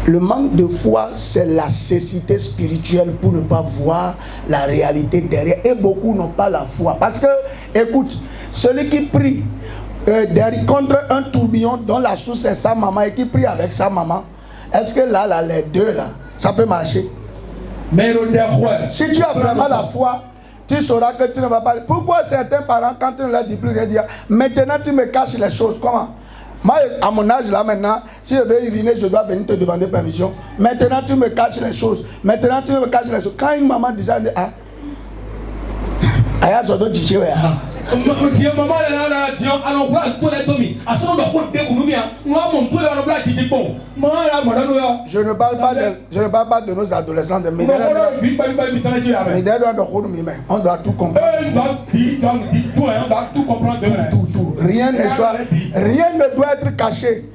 le manque de foi, c'est la cécité spirituelle pour ne pas voir la réalité derrière. Et beaucoup n'ont pas la foi. Parce que, écoute, celui qui prie contre un tourbillon dont la source est sa maman et qui prie avec sa maman, est-ce que là, les deux, là, ça peut marcher? Si tu as vraiment la foi, tu sauras que tu ne vas pas... Pourquoi certains parents, quand tu ne leur dis plus rien, disent maintenant tu me caches les choses? Comment? Moi, à mon âge là maintenant, si je veux uriner, je dois venir te demander permission. Maintenant tu me caches les choses. Maintenant tu me caches les choses. Quand une maman dit ça, elle dit ah. Aya zodo djije we ah. Je ne parle pas de nos adolescents de on doit tout comprendre. Tout. Rien ne doit être caché.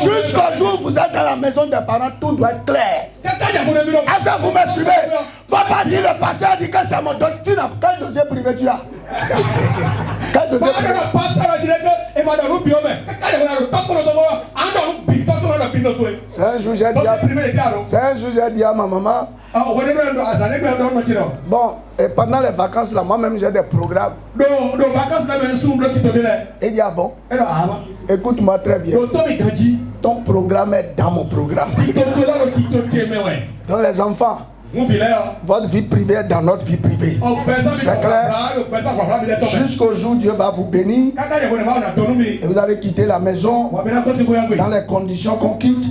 Jusqu'au jour où vous êtes dans la maison des parents, tout doit être clair. Est-ce que vous me suivez? Faut pas dire le pasteur dit que c'est mon dossier. Tu n'as quel dossier privé tu as? Quel dossier privé? C'est un jour j'ai dit à ma maman. Bon, et pendant les vacances là, moi-même j'ai des programmes. Et il dit ah bon? Écoute-moi très bien. Ton programme est dans mon programme. Donc les enfants, votre vie privée est dans notre vie privée. C'est clair. Jusqu'au jour où Dieu va vous bénir. Et vous allez quitter la maison dans les conditions qu'on quitte.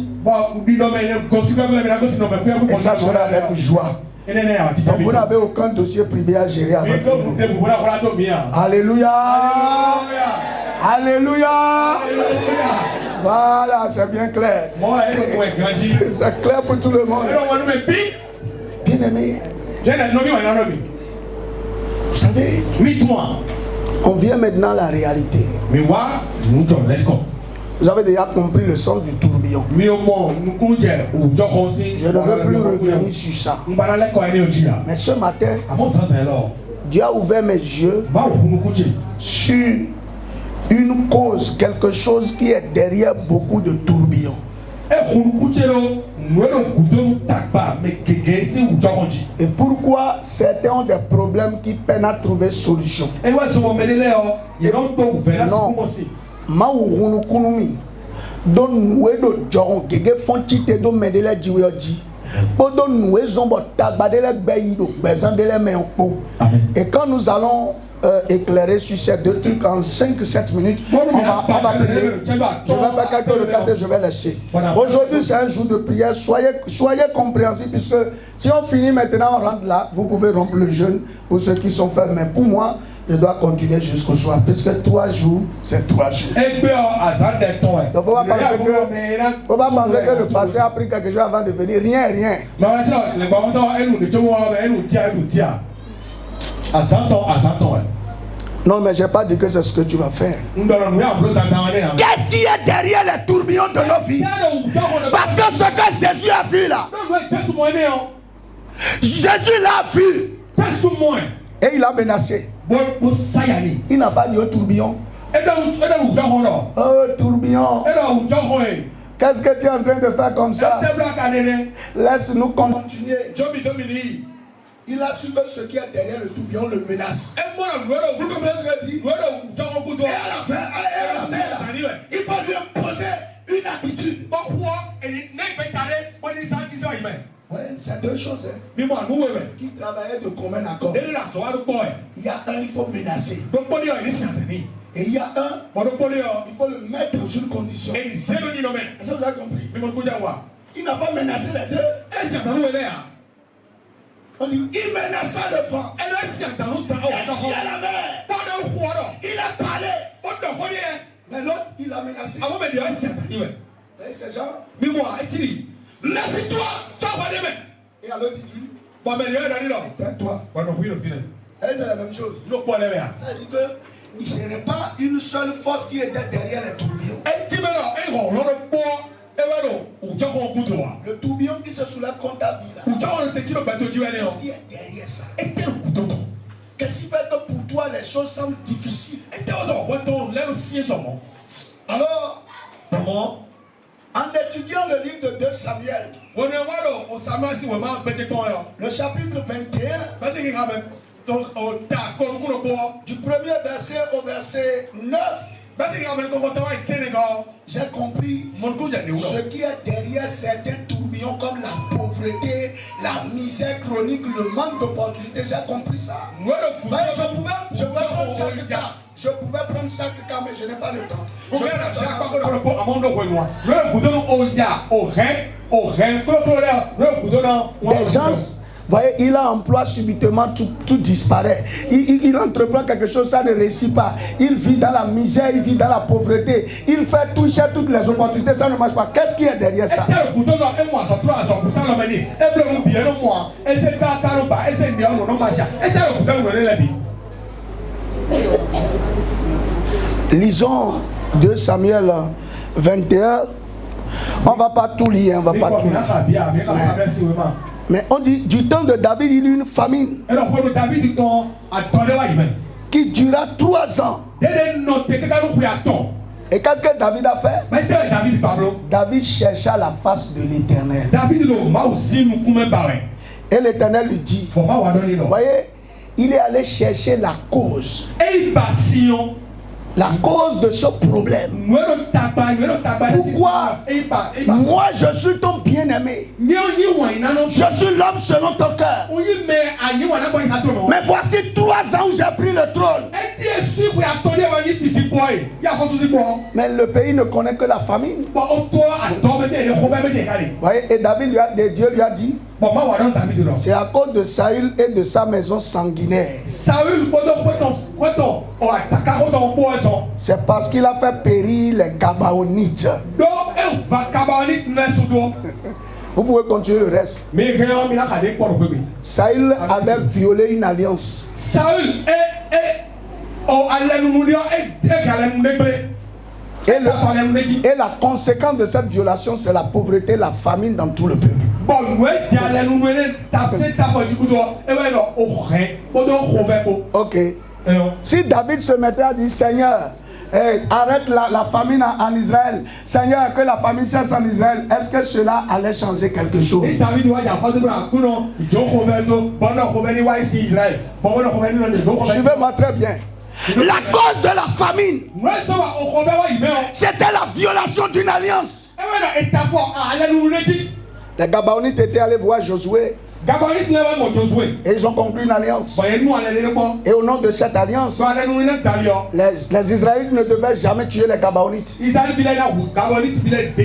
Et ça sera avec joie. Donc vous n'avez aucun dossier privé à gérer avec vous. Alléluia. Alléluia. Voilà, c'est bien clair. C'est clair pour tout le monde. Bien aimé. Vous savez, on vient maintenant à la réalité. Vous avez déjà compris le sens du tourbillon. Je ne veux plus revenir sur ça. Mais ce matin, Dieu a ouvert mes yeux sur une cause, quelque chose qui est derrière beaucoup de tourbillons. Et pourquoi certains ont des problèmes qui peinent à trouver solution? Non. Maourounou kounoumi. Don noué do djoron gege fonti te do medele jiwe oji. Podo noué zombo tagbadele beyi do bezandele menko. Et quand nous allons éclairer sur ces deux trucs en 5-7 minutes, on va prier. Je vais faire quelques requêtes et je vais laisser. Aujourd'hui c'est un jour de prière. Soyez compréhensifs, puisque si on finit maintenant, on rentre là, vous pouvez rompre le jeûne pour ceux qui sont faits. Mais pour moi, je dois continuer jusqu'au soir, puisque 3 jours, c'est 3 jours. Donc on va penser que le passé a pris quelque chose avant de venir. Rien. Non, mais je n'ai pas dit que c'est ce que tu vas faire. Qu'est-ce qui est derrière les tourbillons de nos vies? Parce que ce que Jésus a vu là, Jésus l'a vu. Et il a menacé. Il n'a pas dit au tourbillon. Oh, tourbillon. Qu'est-ce que tu es en train de faire comme ça? Laisse-nous continuer. Il a su que ce qui est derrière le tourbillon le menace. Vous comprenez ce que je dis? Et à la fin, il faut lui imposer une attitude. Oui, c'est deux choses. Qui travaillaient de commun accord. Il y a un, il faut menacer. Et il y a un, il faut le mettre dans une condition. Est-ce que vous avez compris? Il n'a pas menacé les deux. On dit, il menaça le vent. Il tient la mer. Il a parlé. Mais l'autre, il a menacé. Et ces gens. Méfie-toi, tu vas pas demain. Et alors tu dis, tais-toi. Et c'est la même chose. Ça dit qu'il ne serait pas une seule force qui était derrière les tourbillons. Le tourbillon qui se soulève contre ta vie là. Qu'est-ce qui est derrière ça? Qu'est-ce qui fait que pour toi les choses semblent difficiles? Alors, en étudiant le livre de 2 Samuel, le chapitre 21, du premier verset au verset 9, j'ai compris ce qui est derrière certains tourbillons comme la pauvreté, la misère chronique, le manque d'opportunités. J'ai compris ça. Je pouvais prendre chaque cas, mais je n'ai pas le temps. Des gens, voyez, il emploie subitement, tout disparaît. Il entreprend quelque chose, ça ne réussit pas. Il vit dans la misère, il vit dans la pauvreté. Il fait toucher toutes les opportunités, ça ne marche pas. Qu'est-ce qui est derrière ça? Lisons 2 Samuel 21. On ne va pas tout lire, on va pas tout lire. Mais on dit, du temps de David, il y eut une famine qui dura 3 ans. Et qu'est-ce que David a fait? David chercha la face de l'Éternel. Et l'Éternel lui dit, voyez, il est allé chercher la cause. La cause de ce problème. Pourquoi? Moi je suis ton bien-aimé. Je suis l'homme selon ton cœur. Mais voici 3 ans où j'ai pris le trône. Mais le pays ne connaît que la famine. Voyez, et Dieu lui a dit, c'est à cause de Saül et de sa maison sanguinaire. C'est parce qu'il a fait périr les Gabaonites. Vous pouvez continuer le reste. Saül avait violé une alliance. Et la conséquence de cette violation, c'est la pauvreté, la famine dans tout le peuple. Ok. Si David se mettait à dire, Seigneur, arrête la famine en Israël, Seigneur, que la famine cesse en Israël, est-ce que cela allait changer quelque chose? Suivez-moi très bien. La cause de la famine, c'était la violation d'une alliance. Les Gabaonites étaient allés voir Josué. Et ils ont conclu une alliance. Et au nom de cette alliance, les Israélites ne devaient jamais tuer les Gabaonites.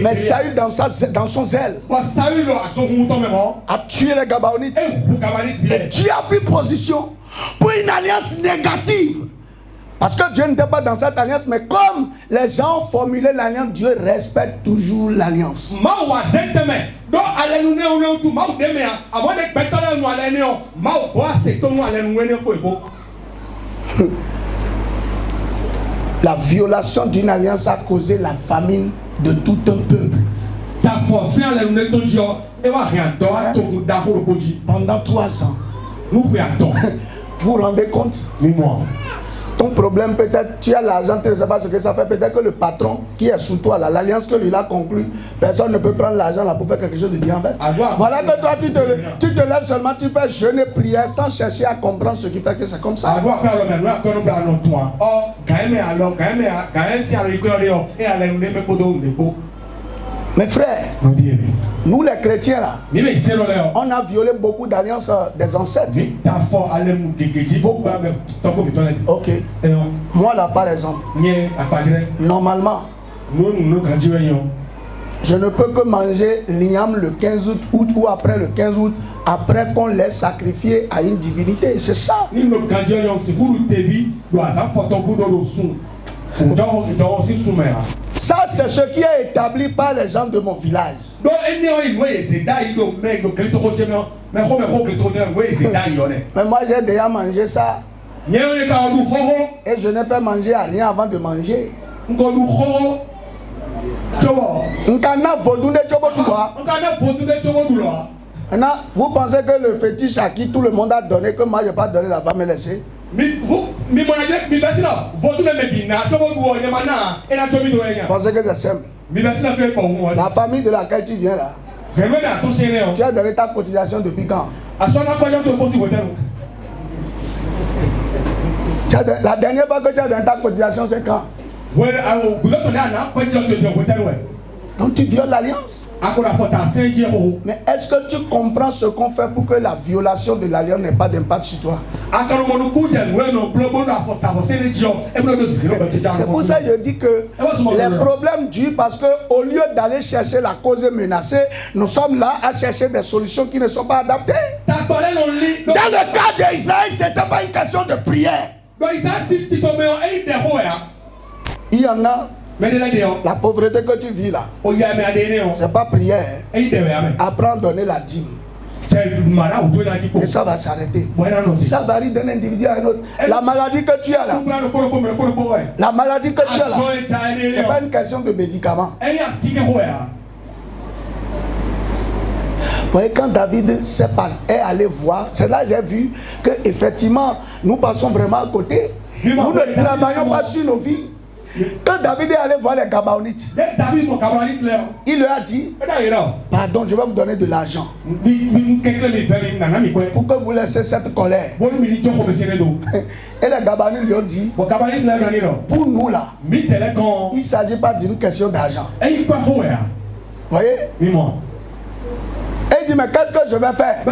Mais Saül, dans son zèle, a tué les Gabaonites. Et Dieu a pris position pour une alliance négative. Parce que Dieu n'était pas dans cette alliance, mais comme les gens ont formulé l'alliance, Dieu respecte toujours l'alliance. La violation d'une alliance a causé la famine de tout un peuple. Pendant 3 ans. Vous vous rendez compte? Ton problème, peut-être, tu as l'argent, tu ne sais pas ce que ça fait. Peut-être que le patron qui est sous toi, l'alliance que lui a conclue, personne ne peut prendre l'argent là pour faire quelque chose de bien fait. Voilà que toi, tu te lèves seulement, tu fais jeûner, prière sans chercher à comprendre ce qui fait que c'est comme ça. Mes frères, nous les chrétiens là, on a violé beaucoup d'alliances des ancêtres. Beaucoup. Ok. Moi là par exemple, normalement, je ne peux que manger l'igname le 15 août ou après le 15 août, après qu'on l'ait sacrifié à une divinité. C'est ça. Ça, c'est ce qui est établi par les gens de mon village. Mais moi, j'ai déjà mangé ça. Et je n'ai pas mangé à rien avant de manger. Maintenant, vous pensez que le fétiche à qui tout le monde a donné, que moi je n'ai pas donné, la femme est laissée? Pensez que c'est simple. La famille de laquelle tu viens là, tu as donné ta cotisation depuis quand? La dernière fois que tu as donné ta cotisation, c'est quand? Donc tu violes l'alliance. Mais est-ce que tu comprends ce qu'on fait pour que la violation de l'alliance n'ait pas d'impact sur toi? C'est pour ça que je dis que les problèmes durent parce qu'au lieu d'aller chercher la cause menacée, nous sommes là à chercher des solutions qui ne sont pas adaptées. Dans le cas d'Israël, ce n'était pas une question de prière. Il y en a. La pauvreté que tu vis là, c'est pas prière. Apprends à donner la dîme. Et ça va s'arrêter. Ça varie d'un individu à un autre. La maladie que tu as là, la maladie que tu as là, c'est pas une question de médicaments. Vous voyez, quand David est allé voir, c'est là que j'ai vu que effectivement nous passons vraiment à côté. Nous ne travaillons pas sur nos vies. Quand David est allé voir les Gabaonites, il leur a dit: pardon, je vais vous donner de l'argent pour que vous laissez cette colère. Et les Gabaonites lui ont dit: pour nous là, il ne s'agit pas d'une question d'argent. Vous voyez? Et il dit: mais qu'est-ce que je vais faire?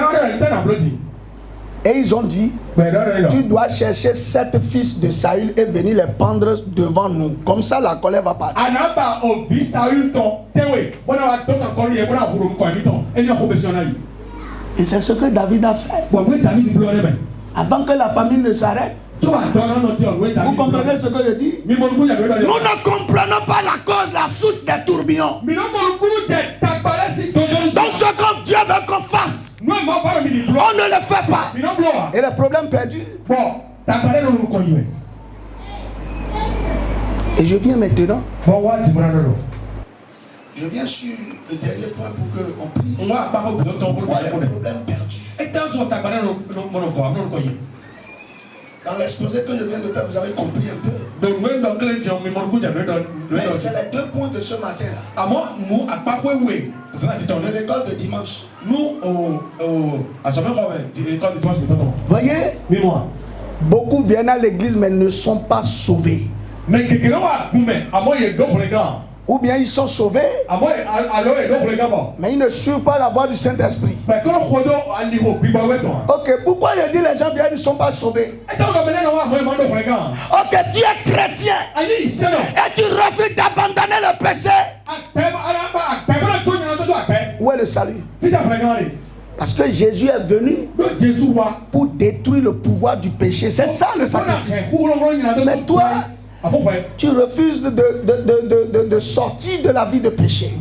Et ils ont dit: tu dois chercher 7 fils de Saül et venir les pendre devant nous. Comme ça, la colère va partir. Et c'est ce que David a fait. Avant que la famine ne s'arrête. Vous comprenez ce que je dis? Nous ne comprenons pas la cause, la source des tourbillons. Donc ce que Dieu veut qu'on fasse, on ne le fait pas. Et le problème perdu. Et je viens maintenant. Je viens sur le dernier point pour qu'on prie. Le problème perdu. Dans l'exposé que je viens de faire, vous avez compris un peu. Mais c'est les 2 points de ce matin-là. De l'école de dimanche. Voyez, beaucoup viennent à l'église mais ne sont pas sauvés. Ou bien ils sont sauvés, mais ils ne suivent pas la voie du Saint-Esprit. Ok, pourquoi je dis les gens viennent, ils ne sont pas sauvés? Ok, tu es chrétien et tu refuses d'abandonner le péché. Où est le salut? Parce que Jésus est venu pour détruire le pouvoir du péché. C'est ça le sacrifice. Mais toi, tu refuses de sortir de la vie de péché.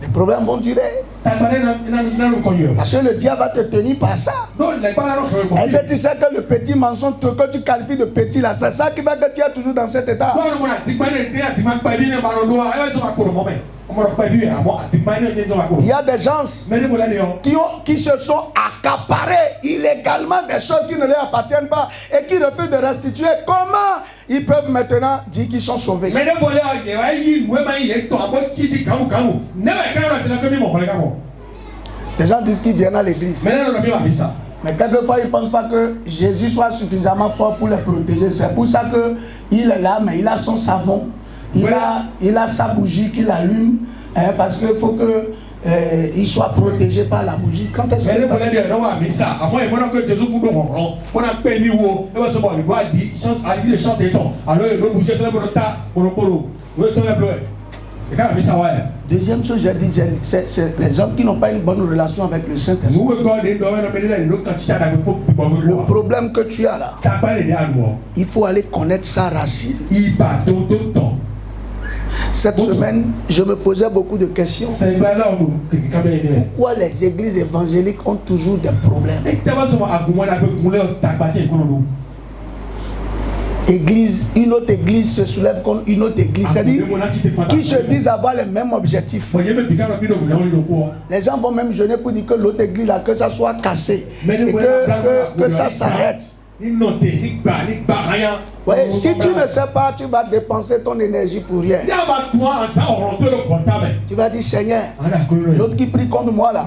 Les problèmes vont durer. Parce que le diable va te tenir par ça. Est-ce que tu sais que le petit mensonge que tu qualifies de petit là, c'est ça qui va que tu es toujours dans cet état? Il y a des gens qui se sont accaparés illégalement des choses qui ne leur appartiennent pas et qui refusent de restituer. Comment ils peuvent maintenant dire qu'ils sont sauvés? Les gens disent qu'ils viennent à l'église. Mais quelquefois, ils ne pensent pas que Jésus soit suffisamment fort pour les protéger. C'est pour ça qu'il est là, mais il a son savon. Il a sa bougie qu'il allume, parce qu'il faut qu'il soit protégé par la bougie. Quand est-ce que Deuxième chose, j'ai dit, c'est les gens qui n'ont pas une bonne relation avec le Saint-Esprit. Le problème que tu as là, il faut aller connaître sa racine. Cette semaine, je me posais beaucoup de questions. Pourquoi les églises évangéliques ont toujours des problèmes? Une autre église se soulève contre une autre église. C'est-à-dire qui se disent avoir les mêmes objectifs. Les gens vont même jeûner pour dire que l'autre église là, que ça soit cassé et que ça s'arrête. Ouais, si tu ne sais pas, tu vas dépenser ton énergie pour rien. Tu vas dire, Seigneur, l'autre qui prie contre moi là,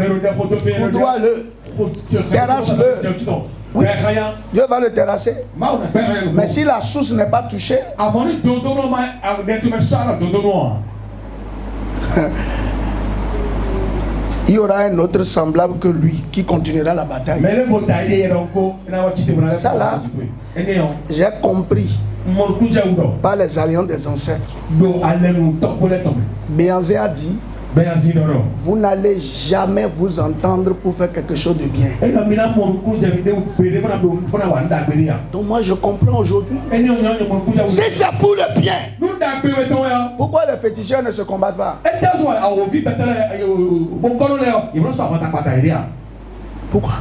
foudroie-le, terrasse-le. Oui, Dieu va le terrasser. Mais si la source n'est pas touchée, il y aura un autre semblable que lui qui continuera la bataille. Ça là, j'ai compris par les alliances des ancêtres. Béanzé a dit, vous n'allez jamais vous entendre pour faire quelque chose de bien. Donc moi je comprends aujourd'hui. Si c'est pour le bien, pourquoi les féticheurs ne se combattent pas? Pourquoi?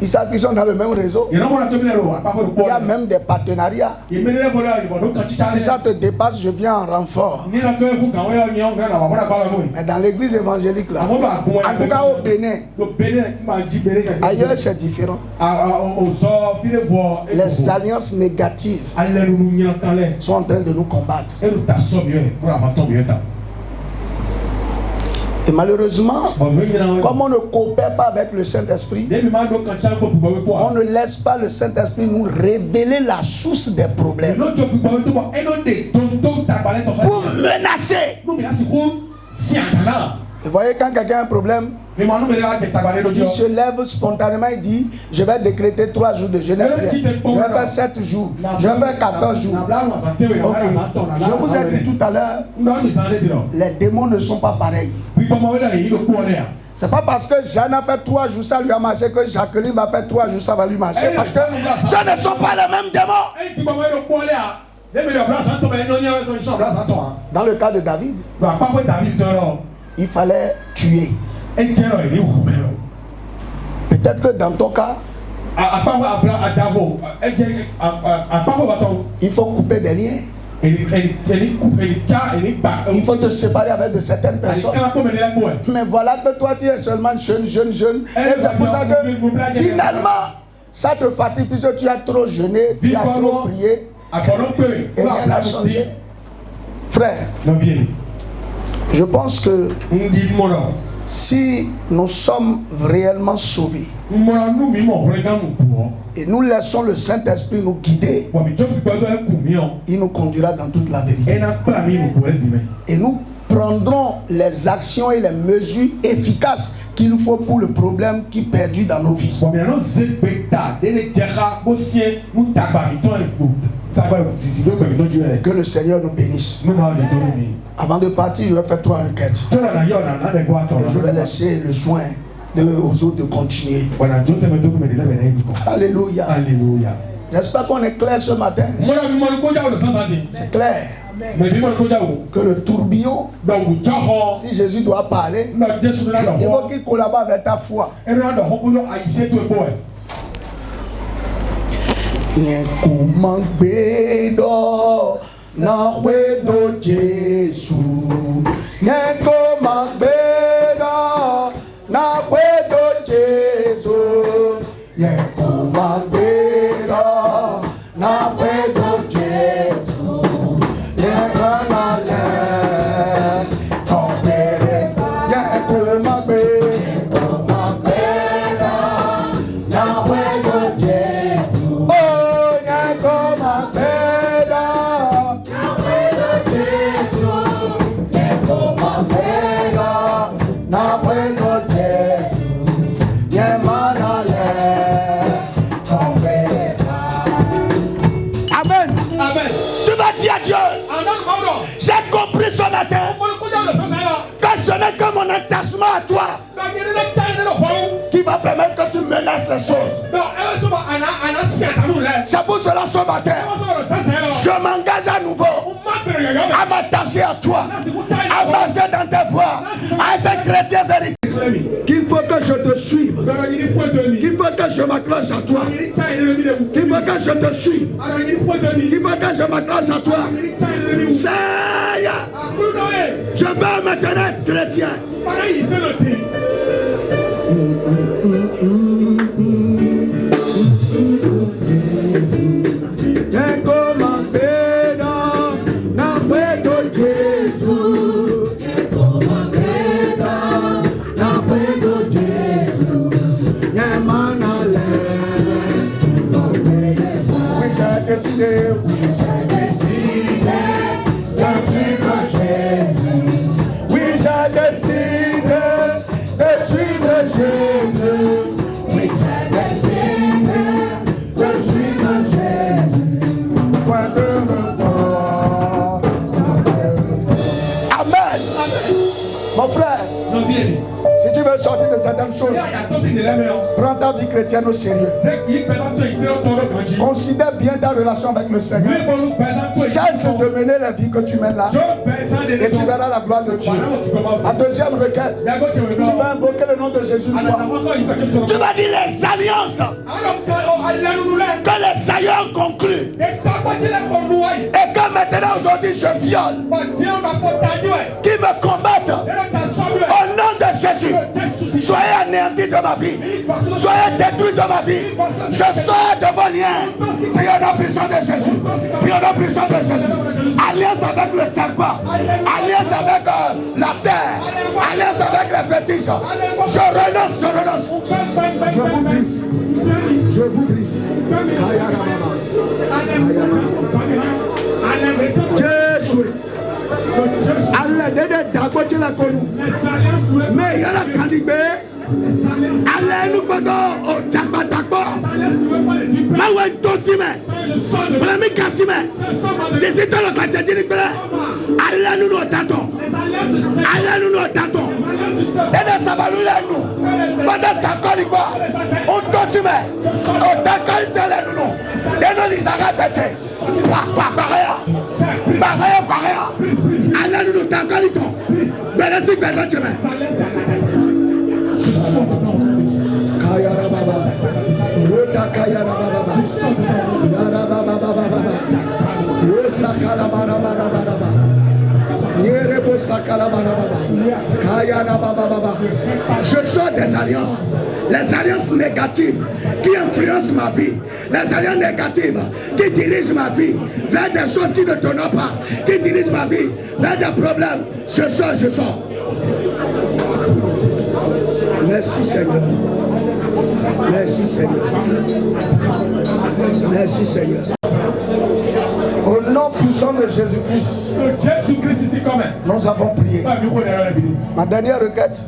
Ils savent qu'ils sont dans le même réseau. Il y a même des partenariats. Si ça te dépasse, je viens en renfort. Mais dans l'église évangélique là, en tout cas au Bénin, ailleurs c'est différent. Les alliances négatives sont en train de nous combattre. Et malheureusement, comme on ne coopère pas avec le Saint-Esprit, on ne laisse pas le Saint-Esprit nous révéler la source des problèmes pour menacer. Vous voyez, quand quelqu'un a un problème, il se lève spontanément et dit, je vais décréter 3 jours de jeûne. Je vais faire 7 jours. Je vais faire 14 jours. Okay. Je vous ai dit tout à l'heure, les démons ne sont pas pareils. C'est pas parce que Jeanne a fait 3 jours, ça lui a marché, que Jacqueline va faire 3 jours, ça va lui marcher. Parce que ce ne sont pas les mêmes démons. Dans le cas de David, il fallait tuer. Peut-être que dans ton cas, il faut couper des liens. Il faut te séparer avec de certaines personnes. Mais voilà que toi tu es seulement jeune. Et c'est pour ça que finalement, ça te fatigue puisque tu as trop jeûné, tu as trop prié. Et rien n'a changé. Frère, je pense que si nous sommes réellement sauvés et nous laissons le Saint-Esprit nous guider, il nous conduira dans toute la vérité. Et nous prendrons les actions et les mesures efficaces qu'il nous faut pour le problème qui perdure dans nos vies. Que le Seigneur nous bénisse. Avant de partir, je vais faire 3 requêtes. Je vais laisser le soin aux autres de continuer. Alléluia. J'espère qu'on est clair ce matin. C'est clair. Que le tourbillon, si Jésus doit parler, il faut qu'il collabore avec ta foi. Nyekumangbedo na wedo Jesu. Nyekumangbedo na wedo Jesu. Nyekumangbedo na wedo Jesu. Nyekanale tobere. Nyekumangbedo na wedo Jesu. à toi qui va permettre que tu menaces les choses. C'est pour cela ce matin, je m'engage à nouveau à m'attacher à toi, à marcher dans tes voies, à être un chrétien véritable. Qu'il faut que je te suive, qu'il faut que je m'accroche à toi, qu'il faut que je te suive, qu'il faut que je m'accroche à toi. Seigneur, je veux maintenant être chrétien. Mon frère, si tu veux sortir de certaines choses, prends ta vie chrétienne au sérieux. Considère bien ta relation avec le Seigneur. Cesse de mener la vie que tu mènes là, et tu verras la gloire de Dieu. La deuxième requête, tu vas invoquer le nom de Jésus une fois. Tu vas dire les alliances que les Seigneurs ont conclues, et que maintenant aujourd'hui je viole, qui me combattent au nom de Jésus. Soyez anéantis de ma vie, soyez détruits de ma vie. Je sors de vos liens. Prions la puissance de Jésus, prions la puissance de Jésus. Alliance avec le serpent, alliance avec la terre, alliance avec les fétiches. Je renonce, je renonce. Je vous brise, je vous brise. Jésus. Allah dede dagbo ti la konu me yara kanigbe Allah enu gbọdọ o jagbatagbo mawe ntosi me mi kasi me sisi tọrọ ka jẹji ni gbẹrẹ Allah nínú ọtatọ dede sabalu lẹnu gbọdọ takọni gbọ o ntosi me o takọni sẹlẹ nínú denu ni saga gbẹjẹ pàpàpàrẹyà pàrẹyà Allah nínú takọni tọ bẹrẹ si gbẹsẹ jẹmẹ. Kayara baba, Roda kayara baba, Yara baba baba, Rosa kala bara bara bara, Yerebo sakala bara bara, Kayara baba baba. Je sors des alliances, les alliances négatives qui influencent ma vie, les alliances négatives qui dirigent ma vie vers des choses qui ne t'honorent pas, qui dirigent ma vie vers des problèmes. Je sors, je sors. Merci Seigneur. Merci Seigneur. Merci Seigneur. Au nom puissant de Jésus-Christ, nous avons prié. Ma dernière requête,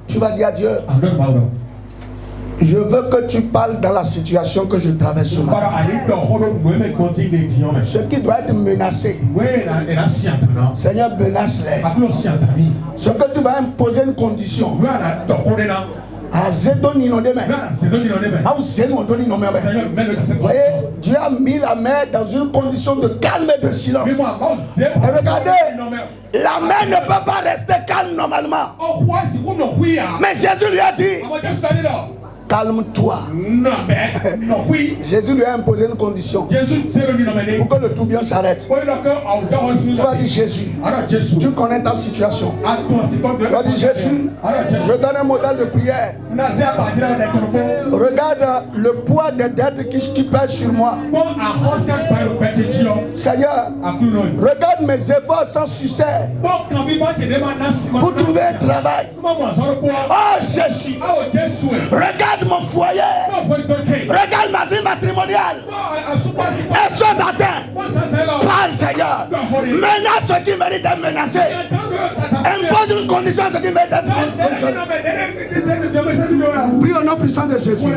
tu vas dire à Dieu, je veux que tu parles dans la situation que je traverse ce matin. Ce qui doit être menacé, Seigneur, menace-les. Ce que tu vas imposer une condition, voyez, Dieu a mis la mer dans une condition de calme et de silence. Et regardez, la mer ne peut pas rester calme normalement. Mais Jésus lui a dit, calme-toi. Jésus lui a imposé une condition pour que le tourbillon s'arrête. Tu vas dire Jésus, tu connais ta situation. Tu vas dire Jésus, je donne un modèle de prière. Regarde le poids des dettes qui pèsent sur moi. Seigneur, regarde mes efforts sans succès pour trouver un travail. Oh Jésus, regarde mon foyer, regarde ma vie matrimoniale. Et ce matin, parle Seigneur, menace ce qui mérite d'être menacé. Impose une condition à ce qui mérite d'être menacé. Prie au nom puissant de Jésus.